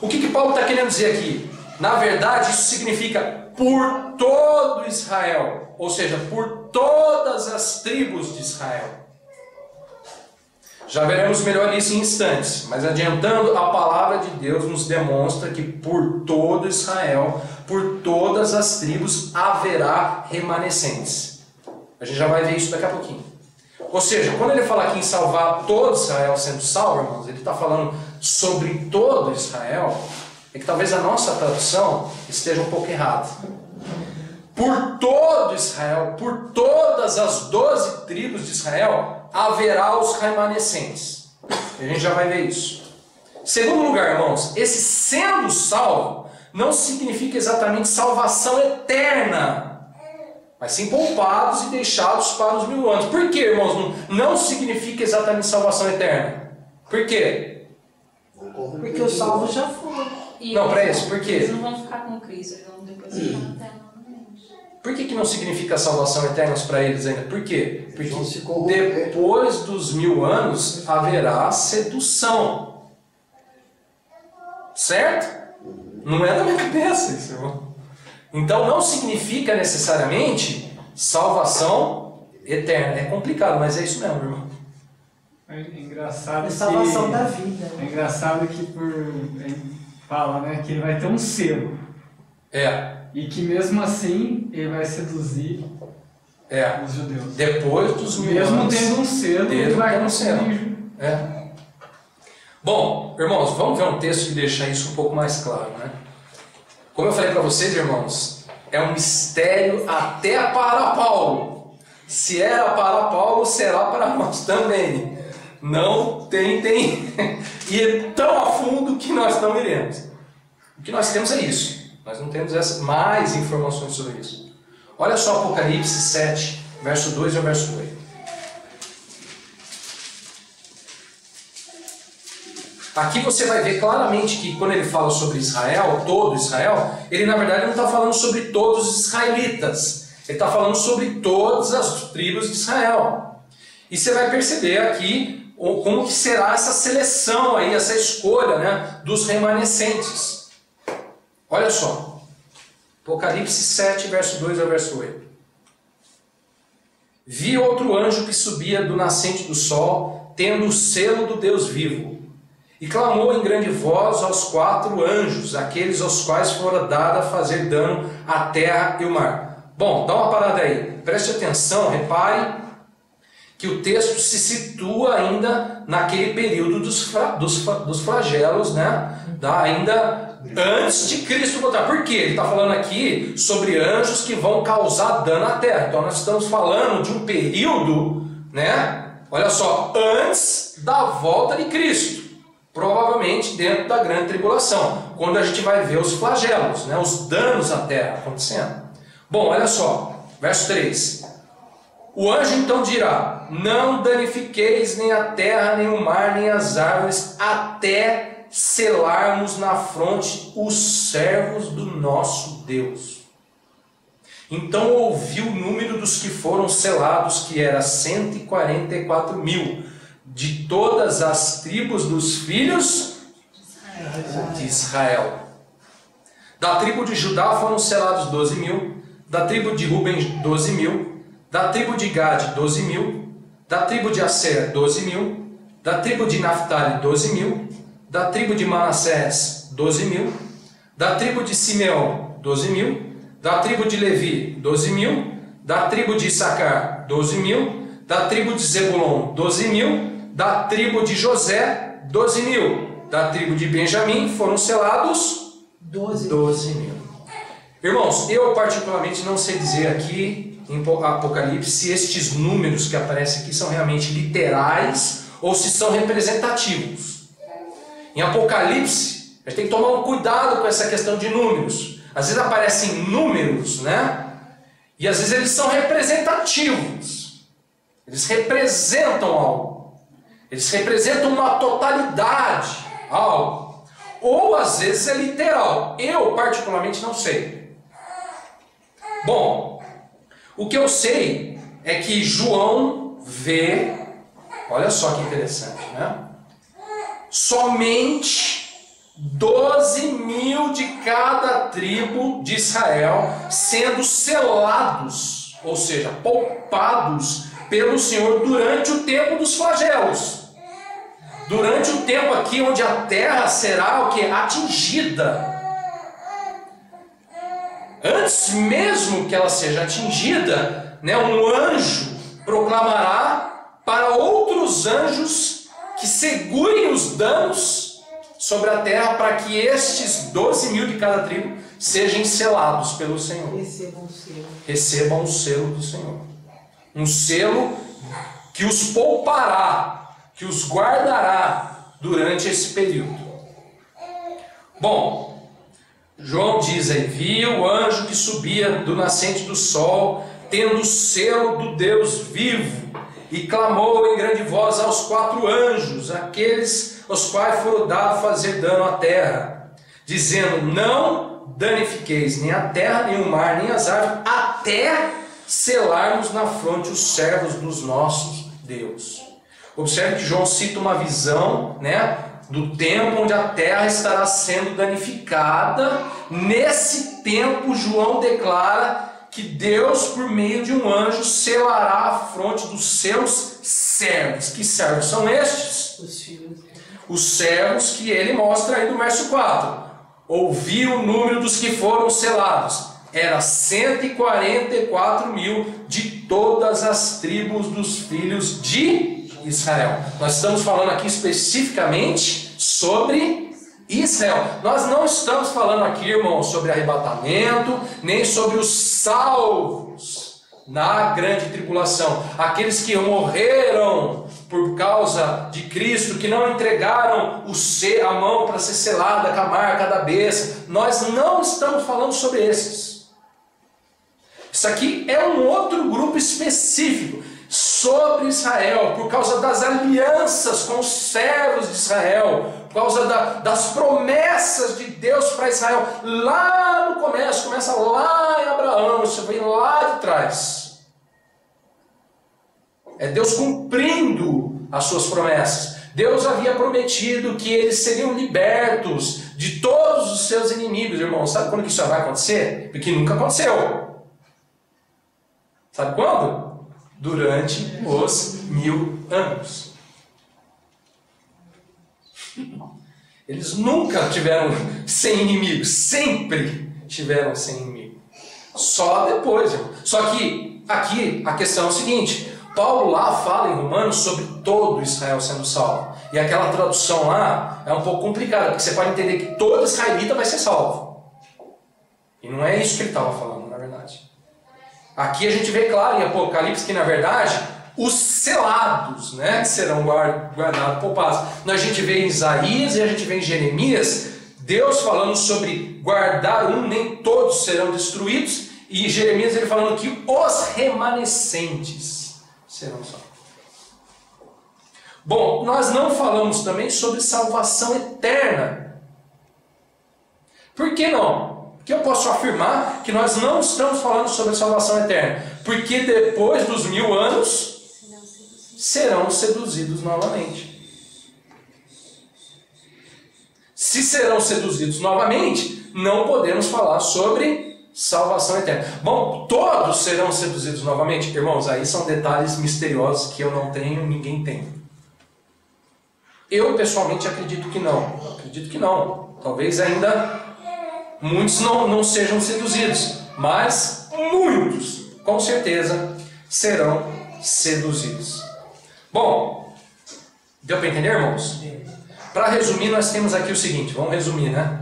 O que Paulo está querendo dizer aqui? Na verdade, isso significa por todo Israel, ou seja, por todas as tribos de Israel. Já veremos melhor isso em instantes, mas adiantando, a palavra de Deus nos demonstra que por todo Israel, por todas as tribos, haverá remanescentes. A gente já vai ver isso daqui a pouquinho. Ou seja, quando ele fala aqui em salvar todo Israel sendo salvo, irmãos, ele está falando sobre todo Israel. É que talvez a nossa tradução esteja um pouco errada. Por todo Israel, por todas as 12 tribos de Israel, haverá os remanescentes. A gente já vai ver isso. Segundo lugar, irmãos, esse sendo salvo não significa exatamente salvação eterna, mas sim poupados e deixados para os 1000 anos. Por que, irmãos, não significa exatamente salvação eterna? Por quê? Porque os salvos já foram. Não, para isso, por quê? Eles não vão ficar com Cristo, eles vão depois ficar na terra novamente. Por que não significa salvação eterna para eles ainda? Por quê? Porque depois dos 1000 anos haverá sedução. Certo? Não é da minha cabeça isso, irmão. Então não significa necessariamente salvação eterna. É complicado, mas é isso mesmo, irmão. É engraçado salvação da vida. É engraçado que fala, né, que ele vai ter um selo. E que mesmo assim ele vai seduzir os judeus. Depois dos 1000 mesmo anos. Mesmo tendo um selo, ele vai conseguir. Bom, irmãos, vamos ver um texto que deixa isso um pouco mais claro, né? Como eu falei para vocês, irmãos, é um mistério até para Paulo. Se era para Paulo, será para nós também. Não tem. E é tão a fundo que nós não iremos. O que nós temos é isso. Nós não temos mais informações sobre isso. Olha só Apocalipse 7, verso 2 ao verso 8. Aqui você vai ver claramente que quando ele fala sobre Israel, todo Israel, ele na verdade não está falando sobre todos os israelitas. Ele está falando sobre todas as tribos de Israel. E você vai perceber aqui como que será essa seleção aí, essa escolha, né, dos remanescentes. Olha só. Apocalipse 7, verso 2 ao verso 8. Vi outro anjo que subia do nascente do sol, tendo o selo do Deus vivo. E clamou em grande voz aos 4 anjos, aqueles aos quais fora dada fazer dano à terra e o mar. Bom, dá uma parada aí. Preste atenção, repare que o texto se situa ainda naquele período dos flagelos, né? Ainda antes de Cristo voltar. Por quê? Ele está falando aqui sobre anjos que vão causar dano à terra. Então nós estamos falando de um período, né? Olha só, antes da volta de Cristo. Provavelmente dentro da grande tribulação, quando a gente vai ver os flagelos, né, os danos à terra acontecendo. Bom, olha só, verso 3. O anjo então dirá: não danifiqueis nem a terra, nem o mar, nem as árvores, até selarmos na fronte os servos do nosso Deus. Então ouvi o número dos que foram selados, que era 144.000, de todas as tribos dos filhos de Israel. Da tribo de Judá foram selados 12.000, da tribo de Ruben 12.000, da tribo de Gade 12.000, da tribo de Aser 12.000, da tribo de Naphtali 12.000, da tribo de Manassés 12.000, da tribo de Simeão 12.000, da tribo de Levi 12.000, da tribo de Issacar 12.000, da tribo de Zebulon 12.000, da tribo de José 12.000, da tribo de Benjamim foram selados 12.000. Irmãos, eu particularmente não sei dizer aqui em Apocalipse se estes números que aparecem aqui são realmente literais ou se são representativos. Em Apocalipse, a gente tem que tomar um cuidado com essa questão de números. Às vezes aparecem números, né? E às vezes eles são representativos. Eles representam algo. Eles representam uma totalidade, algo. Ou às vezes é literal. Eu particularmente não sei. Bom, o que eu sei é que João vê, olha só que interessante, né? Somente 12.000 de cada tribo de Israel sendo selados, ou seja, poupados pelo Senhor durante o tempo dos flagelos. Durante o tempo aqui onde a terra será o que? Atingida. Antes mesmo que ela seja atingida, né, um anjo proclamará para outros anjos que segurem os danos sobre a terra para que estes 12.000 de cada tribo sejam selados pelo Senhor. Recebam o selo do Senhor. Um selo que os poupará, que os guardará durante esse período. Bom, João diz aí: vi o anjo que subia do nascente do sol, tendo o selo do Deus vivo, e clamou em grande voz aos 4 anjos, aqueles aos quais foram dado fazer dano à terra, dizendo: não danifiqueis nem a terra, nem o mar, nem as árvores, até selarmos na fronte os servos dos nossos Deus. Observe que João cita uma visão, né, do tempo onde a terra estará sendo danificada. Nesse tempo, João declara que Deus, por meio de um anjo, selará a fronte dos seus servos. Que servos são estes? Os servos que ele mostra aí no verso 4. Ouvi o número dos que foram selados. Era 144.000 de todas as tribos dos filhos de Israel. Nós estamos falando aqui especificamente sobre Israel. Nós não estamos falando aqui, irmãos, sobre arrebatamento, nem sobre os salvos na grande tribulação. Aqueles que morreram por causa de Cristo, que não entregaram a mão para ser selada com a marca da besta. Nós não estamos falando sobre esses. Isso aqui é um outro grupo específico sobre Israel, por causa das alianças com os servos de Israel, por causa das promessas de Deus para Israel, lá no começo, começa lá em Abraão, isso vem lá de trás. É Deus cumprindo as suas promessas. Deus havia prometido que eles seriam libertos de todos os seus inimigos, irmãos. Sabe quando que isso vai acontecer? Porque nunca aconteceu. Sabe quando? Durante os 1000 anos. Eles nunca tiveram sem inimigos, sempre tiveram sem inimigo. Só depois, irmão. Só que aqui a questão é o seguinte: Paulo lá fala em Romanos sobre todo Israel sendo salvo. E aquela tradução lá é um pouco complicada, porque você pode entender que todo israelita vai ser salvo. E não é isso que ele estava falando, na verdade. Aqui a gente vê claro em Apocalipse que, na verdade, os selados, né, que serão guardados, poupados. A gente vê em Isaías e a gente vê em Jeremias, Deus falando sobre guardar nem todos serão destruídos. E em Jeremias ele falando que os remanescentes serão salvos. Bom, nós não falamos também sobre salvação eterna. Por que não? Porque eu posso afirmar que nós não estamos falando sobre salvação eterna. Porque depois dos 1000 anos serão seduzidos novamente. Se serão seduzidos novamente, não podemos falar sobre salvação eterna. Bom, todos serão seduzidos novamente? Irmãos, aí são detalhes misteriosos que eu não tenho, ninguém tem. Eu pessoalmente acredito que não. Acredito que não. Talvez ainda muitos não sejam seduzidos, mas muitos, com certeza, serão seduzidos. Bom, deu para entender, irmãos? Para resumir, nós temos aqui o seguinte, vamos resumir, né?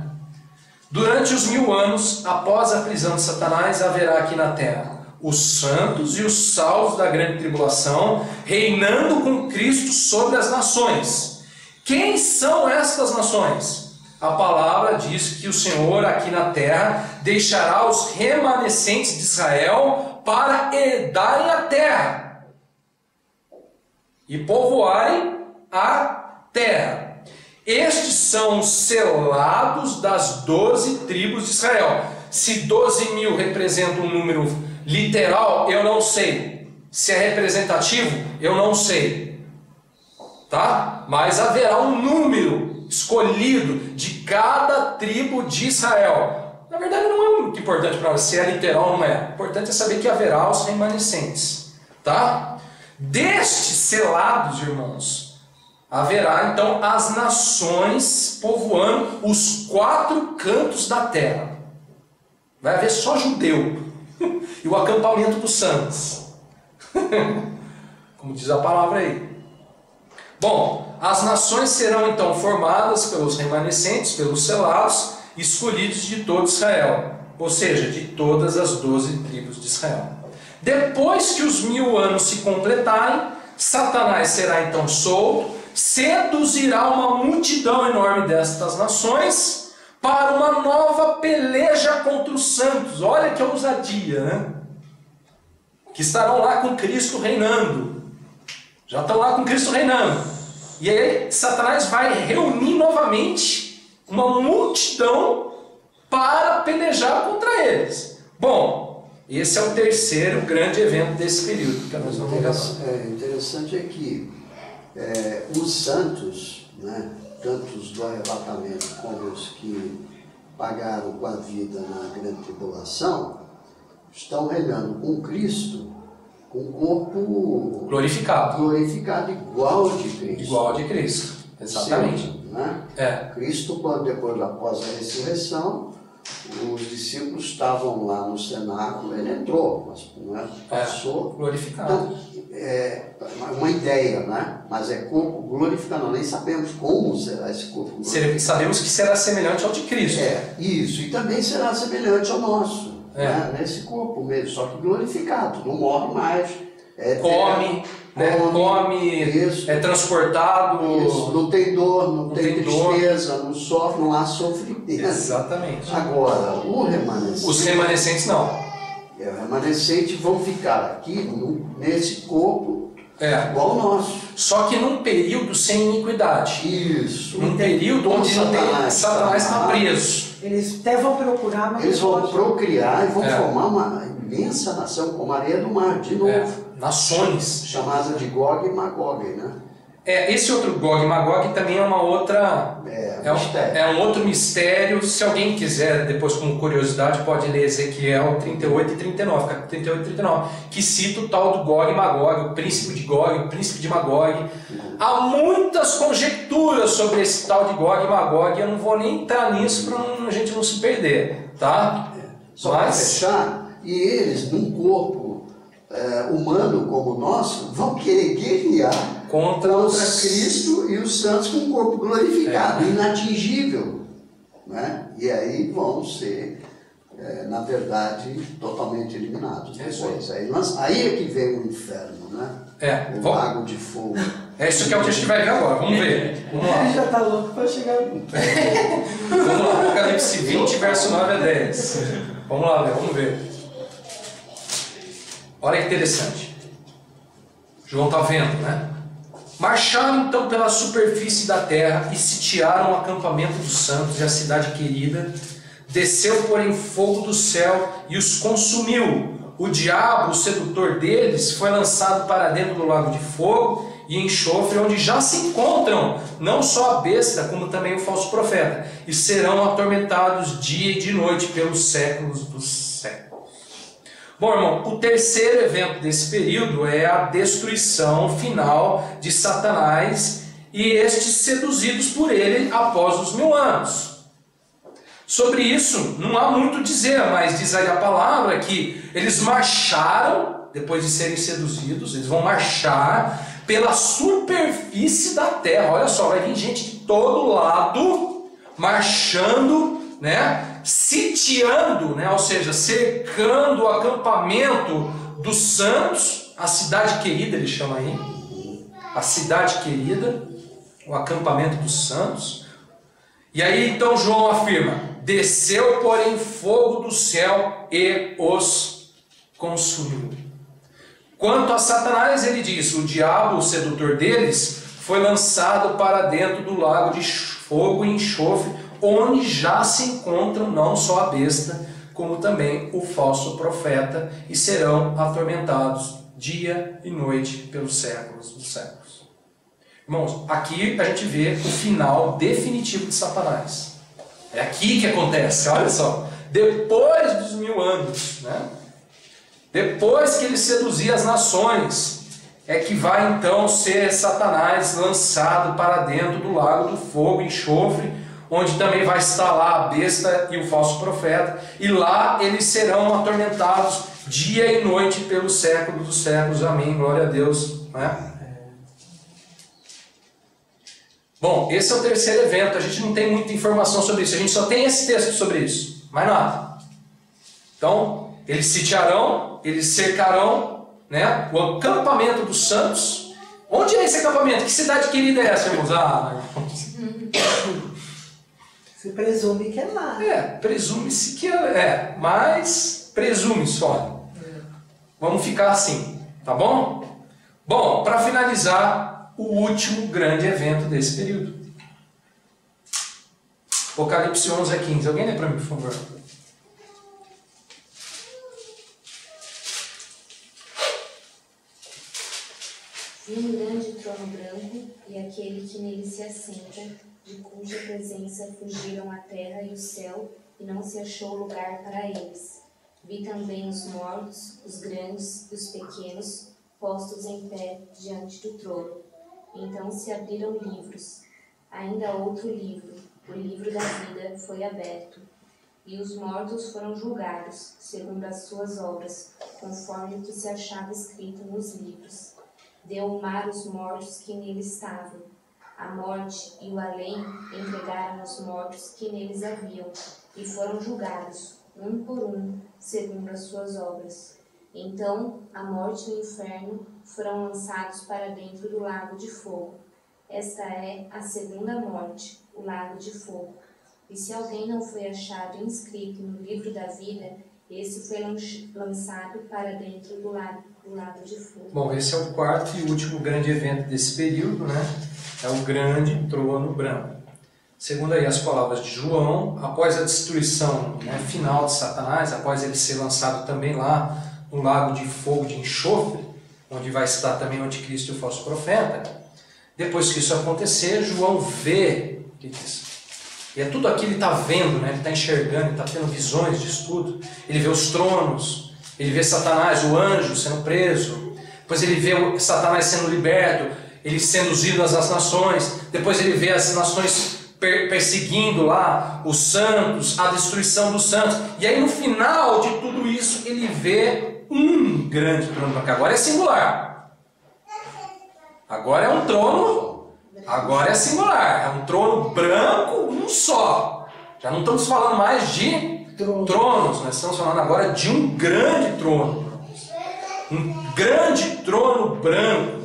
Durante os 1000 anos, após a prisão de Satanás, haverá aqui na terra os santos e os salvos da grande tribulação, reinando com Cristo sobre as nações. Quem são estas nações? A palavra diz que o Senhor aqui na terra deixará os remanescentes de Israel para herdarem a terra e povoarem a terra. Estes são os selados das 12 tribos de Israel. Se 12.000 representa um número literal, eu não sei. Se é representativo, eu não sei. Tá? Mas haverá um número escolhido de cada tribo de Israel. Na verdade não é muito importante para você, é literal ou não é. O importante é saber que haverá os remanescentes. Tá? Destes selados, irmãos, haverá então as nações povoando os 4 cantos da terra. Vai haver só judeu. E o acampamento dos santos. Como diz a palavra aí. Bom, as nações serão então formadas pelos remanescentes, pelos selados, escolhidos de todo Israel. Ou seja, de todas as 12 tribos de Israel. Depois que os 1000 anos se completarem, Satanás será então solto, seduzirá uma multidão enorme destas nações para uma nova peleja contra os santos. Olha que ousadia, né? Que estarão lá com Cristo reinando. Já estão lá com Cristo reinando. E aí Satanás vai reunir novamente uma multidão para pelejar contra eles. Bom, esse é o terceiro grande evento desse período que nós vamos ver. Interessante é que os santos, né, tanto os do arrebatamento como os que pagaram com a vida na grande tribulação, estão reinando com Cristo, com o corpo glorificado igual de Cristo. Igual de Cristo, exatamente. Sempre, né? Cristo, depois após a ressurreição, os discípulos estavam lá no cenáculo, ele entrou, mas não é, passou. Glorificado. Então, é uma ideia, né? Mas é corpo glorificado, nós nem sabemos como será esse corpo glorificado. Sabemos que será semelhante ao de Cristo. Isso, e também será semelhante ao nosso, né? Nesse corpo mesmo, só que glorificado, não morre mais. Come, é transportado. Isso, não tem dor, não tem tristeza, não sofre, não há sofrimento. Exatamente. Agora, os remanescentes não. Os remanescentes vão ficar aqui nesse corpo igual ao nosso. Só que num período sem iniquidade. Isso. Num período onde Satanás está preso. Eles até vão procurar, mas eles vão procriar e vão formar uma imensa nação, como a areia do mar, de novo. Nações. Chamada de Gog e Magog, né? Esse outro Gog e Magog também é uma outra... É um outro mistério. Se alguém quiser, depois como curiosidade, pode ler Ezequiel 38 e 39, capítulo 38 e 39, que cita o tal do Gog e Magog, o príncipe de Gog, o príncipe de Magog. Há muitas conjecturas sobre esse tal de Gog e Magog, eu não vou nem entrar nisso para a gente não se perder, tá? Só para fechar, e eles, num corpo humano como o nosso, vão querer guerrear contra Cristo e os santos com um corpo glorificado, inatingível, né? E aí vão ser, na verdade, totalmente eliminados depois. Aí é que vem o inferno, né? O lago de fogo. É isso que a gente vai ver agora, vamos ver. Vamos lá. Ele já está louco para chegar. Vamos lá, Apocalipse 20, verso 9 a 10. Vamos lá, vamos ver. Olha que interessante. João está vendo, né? Marcharam então pela superfície da terra e sitiaram o acampamento dos santos e a cidade querida. Desceu, porém, fogo do céu e os consumiu. O diabo, o sedutor deles, foi lançado para dentro do lago de fogo e enxofre, onde já se encontram não só a besta, como também o falso profeta, e serão atormentados dia e de noite pelos séculos dos séculos. Bom, irmão, o terceiro evento desse período é a destruição final de Satanás e estes seduzidos por ele após os 1000 anos. Sobre isso, não há muito a dizer, mas diz aí a palavra que eles marcharam, depois de serem seduzidos, eles vão marchar pela superfície da terra. Olha só, vai vir gente de todo lado, marchando, né? Sitiando, né? Ou seja, cercando o acampamento dos santos, a cidade querida, ele chama aí, a cidade querida, o acampamento dos santos. E aí então João afirma: desceu, porém, fogo do céu e os consumiu. Quanto a Satanás, ele diz: o diabo, o sedutor deles, foi lançado para dentro do lago de fogo e enxofre, onde já se encontram não só a besta, como também o falso profeta, e serão atormentados dia e noite pelos séculos dos séculos. Irmãos, aqui a gente vê o final definitivo de Satanás. É aqui que acontece, olha só. Depois dos 1000 anos, né? Depois que ele seduzir as nações, é que vai então ser Satanás lançado para dentro do lago do fogo e enxofre, onde também vai estar lá a besta e o falso profeta, e lá eles serão atormentados dia e noite pelos séculos dos séculos. Amém, glória a Deus, né? Bom, esse é o terceiro evento. A gente não tem muita informação sobre isso, a gente só tem esse texto sobre isso, mais nada. Então, eles sitiarão, eles cercarão, né, o acampamento dos santos. Onde é esse acampamento? Que cidade querida é essa, irmãos? Se presume que é lá. Presume-se que mas presume só. Vamos ficar assim, tá bom? Bom, para finalizar, o último grande evento desse período. Apocalipse 11:15. Alguém lê para mim, por favor? Vi um grande trono branco e aquele que nele se assenta, de cuja presença fugiram a terra e o céu, e não se achou lugar para eles. Vi também os mortos, os grandes e os pequenos, postos em pé diante do trono. Então se abriram livros. Ainda outro livro, o livro da vida, foi aberto. E os mortos foram julgados, segundo as suas obras, conforme o que se achava escrito nos livros. Deu o mar os mortos que nele estavam. A morte e o além entregaram os mortos que neles haviam, e foram julgados, um por um, segundo as suas obras. Então a morte e o inferno foram lançados para dentro do lago de fogo. Esta é a segunda morte, o lago de fogo. E se alguém não foi achado inscrito no livro da vida, esse foi lançado para dentro do lago de fogo. Bom, esse é o quarto e último grande evento desse período, né? É o grande trono branco. Segundo aí as palavras de João, após a destruição, né, final de Satanás, após ele ser lançado também lá no lago de fogo de enxofre, onde vai estar também o anticristo e o falso profeta, depois que isso acontecer, João vê o que é isso. E é tudo aquilo que ele está vendo, né? Ele está enxergando, ele está tendo visões disso tudo. Ele vê os tronos, ele vê Satanás, o anjo, sendo preso. Depois ele vê Satanás sendo liberto, ele sendo ungido nas nações. Depois ele vê as nações perseguindo lá os santos, a destruição dos santos. E aí no final de tudo isso, ele vê um grande trono branco. Agora é singular. Agora é um trono... Agora é singular, é um trono branco, um só. Já não estamos falando mais de tronos, nós estamos falando agora de um grande trono. Um grande trono branco.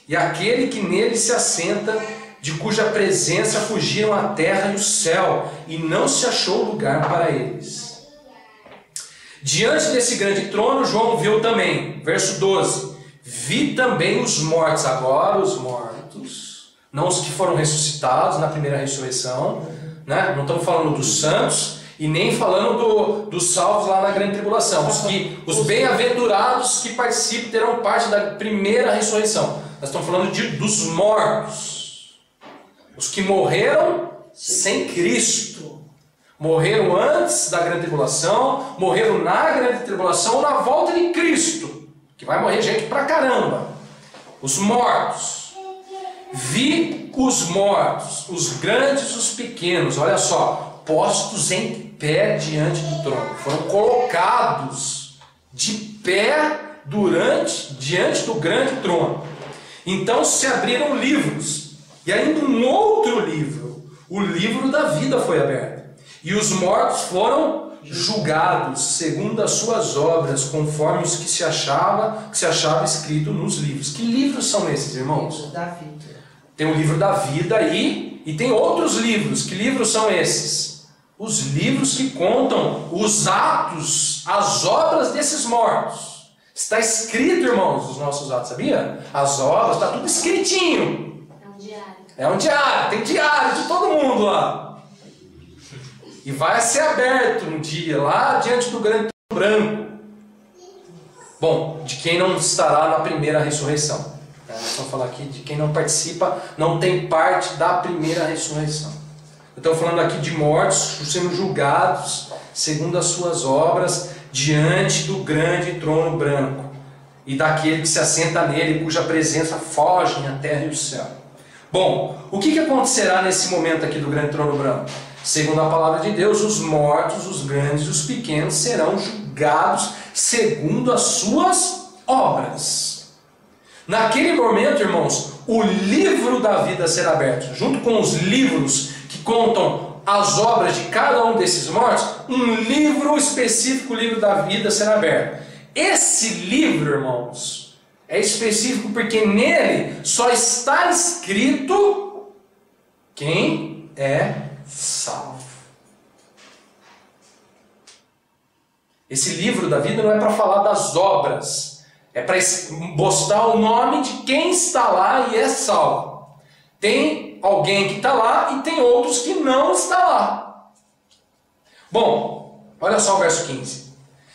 E aquele que nele se assenta, de cuja presença fugiram a terra e o céu, e não se achou lugar para eles. Diante desse grande trono, João viu também, verso 12, vi também os mortos, agora os mortos, não os que foram ressuscitados na primeira ressurreição, né? Não estamos falando dos santos e nem falando dos salvos lá na grande tribulação. Os bem-aventurados que participam terão parte da primeira ressurreição. Nós estamos falando dos mortos, os que morreram sem Cristo, morreram antes da grande tribulação, morreram na grande tribulação ou na volta de Cristo, que vai morrer gente pra caramba. Os mortos. Vi os mortos, os grandes e os pequenos, olha só, postos em pé diante do trono. Foram colocados de pé diante do grande trono. Então se abriram livros, e ainda um outro livro, o livro da vida foi aberto. E os mortos foram julgados segundo as suas obras, conforme os que se achava escrito nos livros. Que livros são esses, irmãos? Da vida. Tem o livro da vida aí, e tem outros livros. Que livros são esses? Os livros que contam os atos, as obras desses mortos. Está escrito, irmãos, os nossos atos, sabia? As obras, está tudo escritinho. É um diário. É um diário, tem diário de todo mundo lá. E vai ser aberto um dia, lá diante do grande trono branco. Bom, de quem não estará na primeira ressurreição. Nós estamos falando aqui de quem não participa, não tem parte da primeira ressurreição. Estamos falando aqui de mortos sendo julgados segundo as suas obras diante do grande trono branco e daquele que se assenta nele, cuja presença foge a terra e o céu. Bom, o que acontecerá nesse momento aqui do grande trono branco? Segundo a palavra de Deus, os mortos, os grandes e os pequenos serão julgados segundo as suas obras. Naquele momento, irmãos, o livro da vida será aberto, junto com os livros que contam as obras de cada um desses mortos, um livro específico, o livro da vida, será aberto. Esse livro, irmãos, é específico porque nele só está escrito quem é salvo. Esse livro da vida não é para falar das obras, é para mostrar o nome de quem está lá e é salvo. Tem alguém que está lá e tem outros que não estão lá. Bom, olha só o verso 15.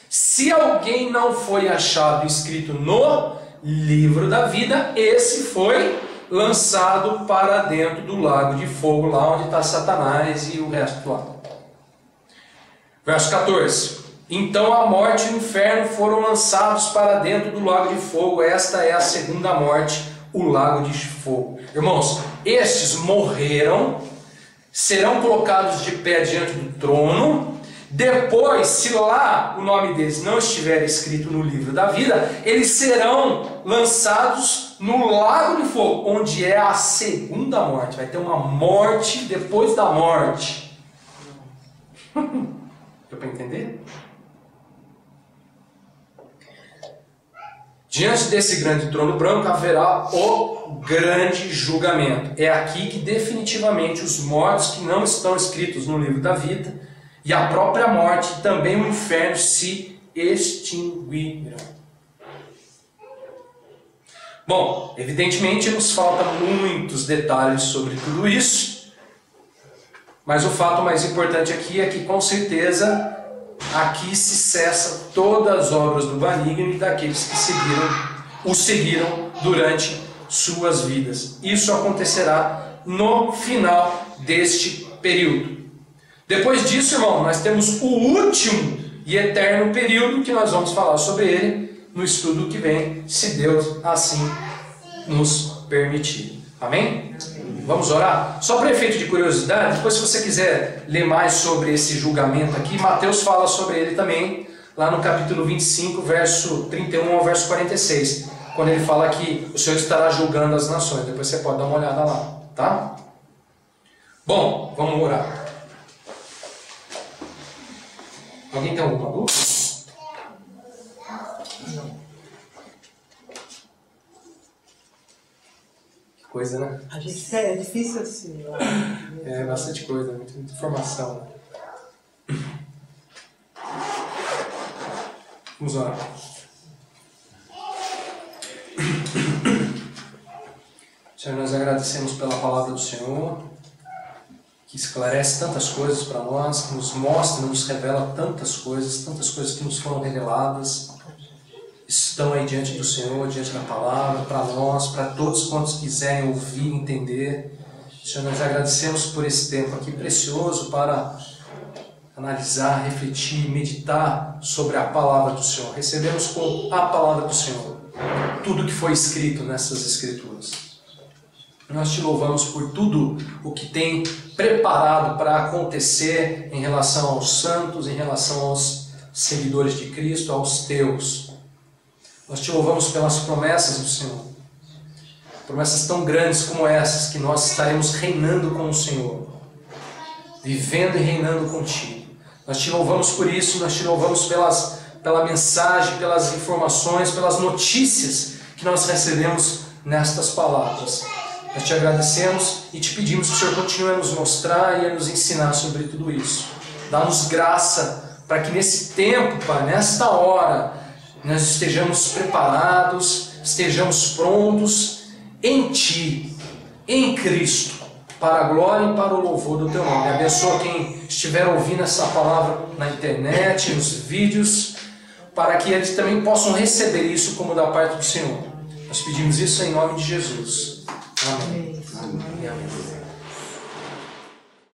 Se alguém não foi achado escrito no livro da vida, esse foi lançado para dentro do lago de fogo, lá onde está Satanás e o resto lá. Verso 14. Então a morte e o inferno foram lançados para dentro do lago de fogo. Esta é a segunda morte, o lago de fogo. Irmãos, estes morreram, serão colocados de pé diante do trono. Depois, se lá o nome deles não estiver escrito no livro da vida, eles serão lançados no lago de fogo, onde é a segunda morte. Vai ter uma morte depois da morte. Deu para entender? Diante desse grande trono branco haverá o grande julgamento. É aqui que definitivamente os mortos que não estão escritos no livro da vida e a própria morte e também o inferno se extinguirão. Bom, evidentemente nos faltam muitos detalhes sobre tudo isso, mas o fato mais importante aqui é que com certeza aqui se cessa todas as obras do maligno e daqueles que o seguiram durante suas vidas. Isso acontecerá no final deste período. Depois disso, irmão, nós temos o último e eterno período que nós vamos falar sobre ele no estudo que vem, se Deus assim nos permitir. Amém? Vamos orar? Só para efeito de curiosidade, depois se você quiser ler mais sobre esse julgamento aqui, Mateus fala sobre ele também, lá no capítulo 25, verso 31 ao verso 46, quando ele fala que o Senhor estará julgando as nações. Depois você pode dar uma olhada lá, tá? Bom, vamos orar. Alguém tem alguma dúvida? Que coisa, né? A gente é difícil assim. É bastante coisa, muita informação. Vamos orar. Senhor, nós agradecemos pela palavra do Senhor, que esclarece tantas coisas para nós, que nos mostra, nos revela tantas coisas que nos foram reveladas, estão aí diante do Senhor, diante da palavra, para nós, para todos quantos quiserem ouvir e entender. Senhor, nós agradecemos por esse tempo aqui precioso para analisar, refletir, meditar sobre a palavra do Senhor. Recebemos com a palavra do Senhor tudo que foi escrito nessas Escrituras. Nós te louvamos por tudo o que tem preparado para acontecer em relação aos santos, em relação aos seguidores de Cristo, aos teus. Nós te louvamos pelas promessas do Senhor. Promessas tão grandes como essas, que nós estaremos reinando com o Senhor, vivendo e reinando contigo. Nós te louvamos por isso, nós te louvamos pela mensagem, pelas informações, pelas notícias que nós recebemos nestas palavras. Nós te agradecemos e te pedimos que o Senhor continue a nos mostrar e a nos ensinar sobre tudo isso. Dá-nos graça para que nesse tempo, Pai, nesta hora, nós estejamos preparados, estejamos prontos em Ti, em Cristo, para a glória e para o louvor do Teu nome. Abençoa quem estiver ouvindo essa palavra na internet, nos vídeos, para que eles também possam receber isso como da parte do Senhor. Nós pedimos isso em nome de Jesus. Amém. Amém. Amém.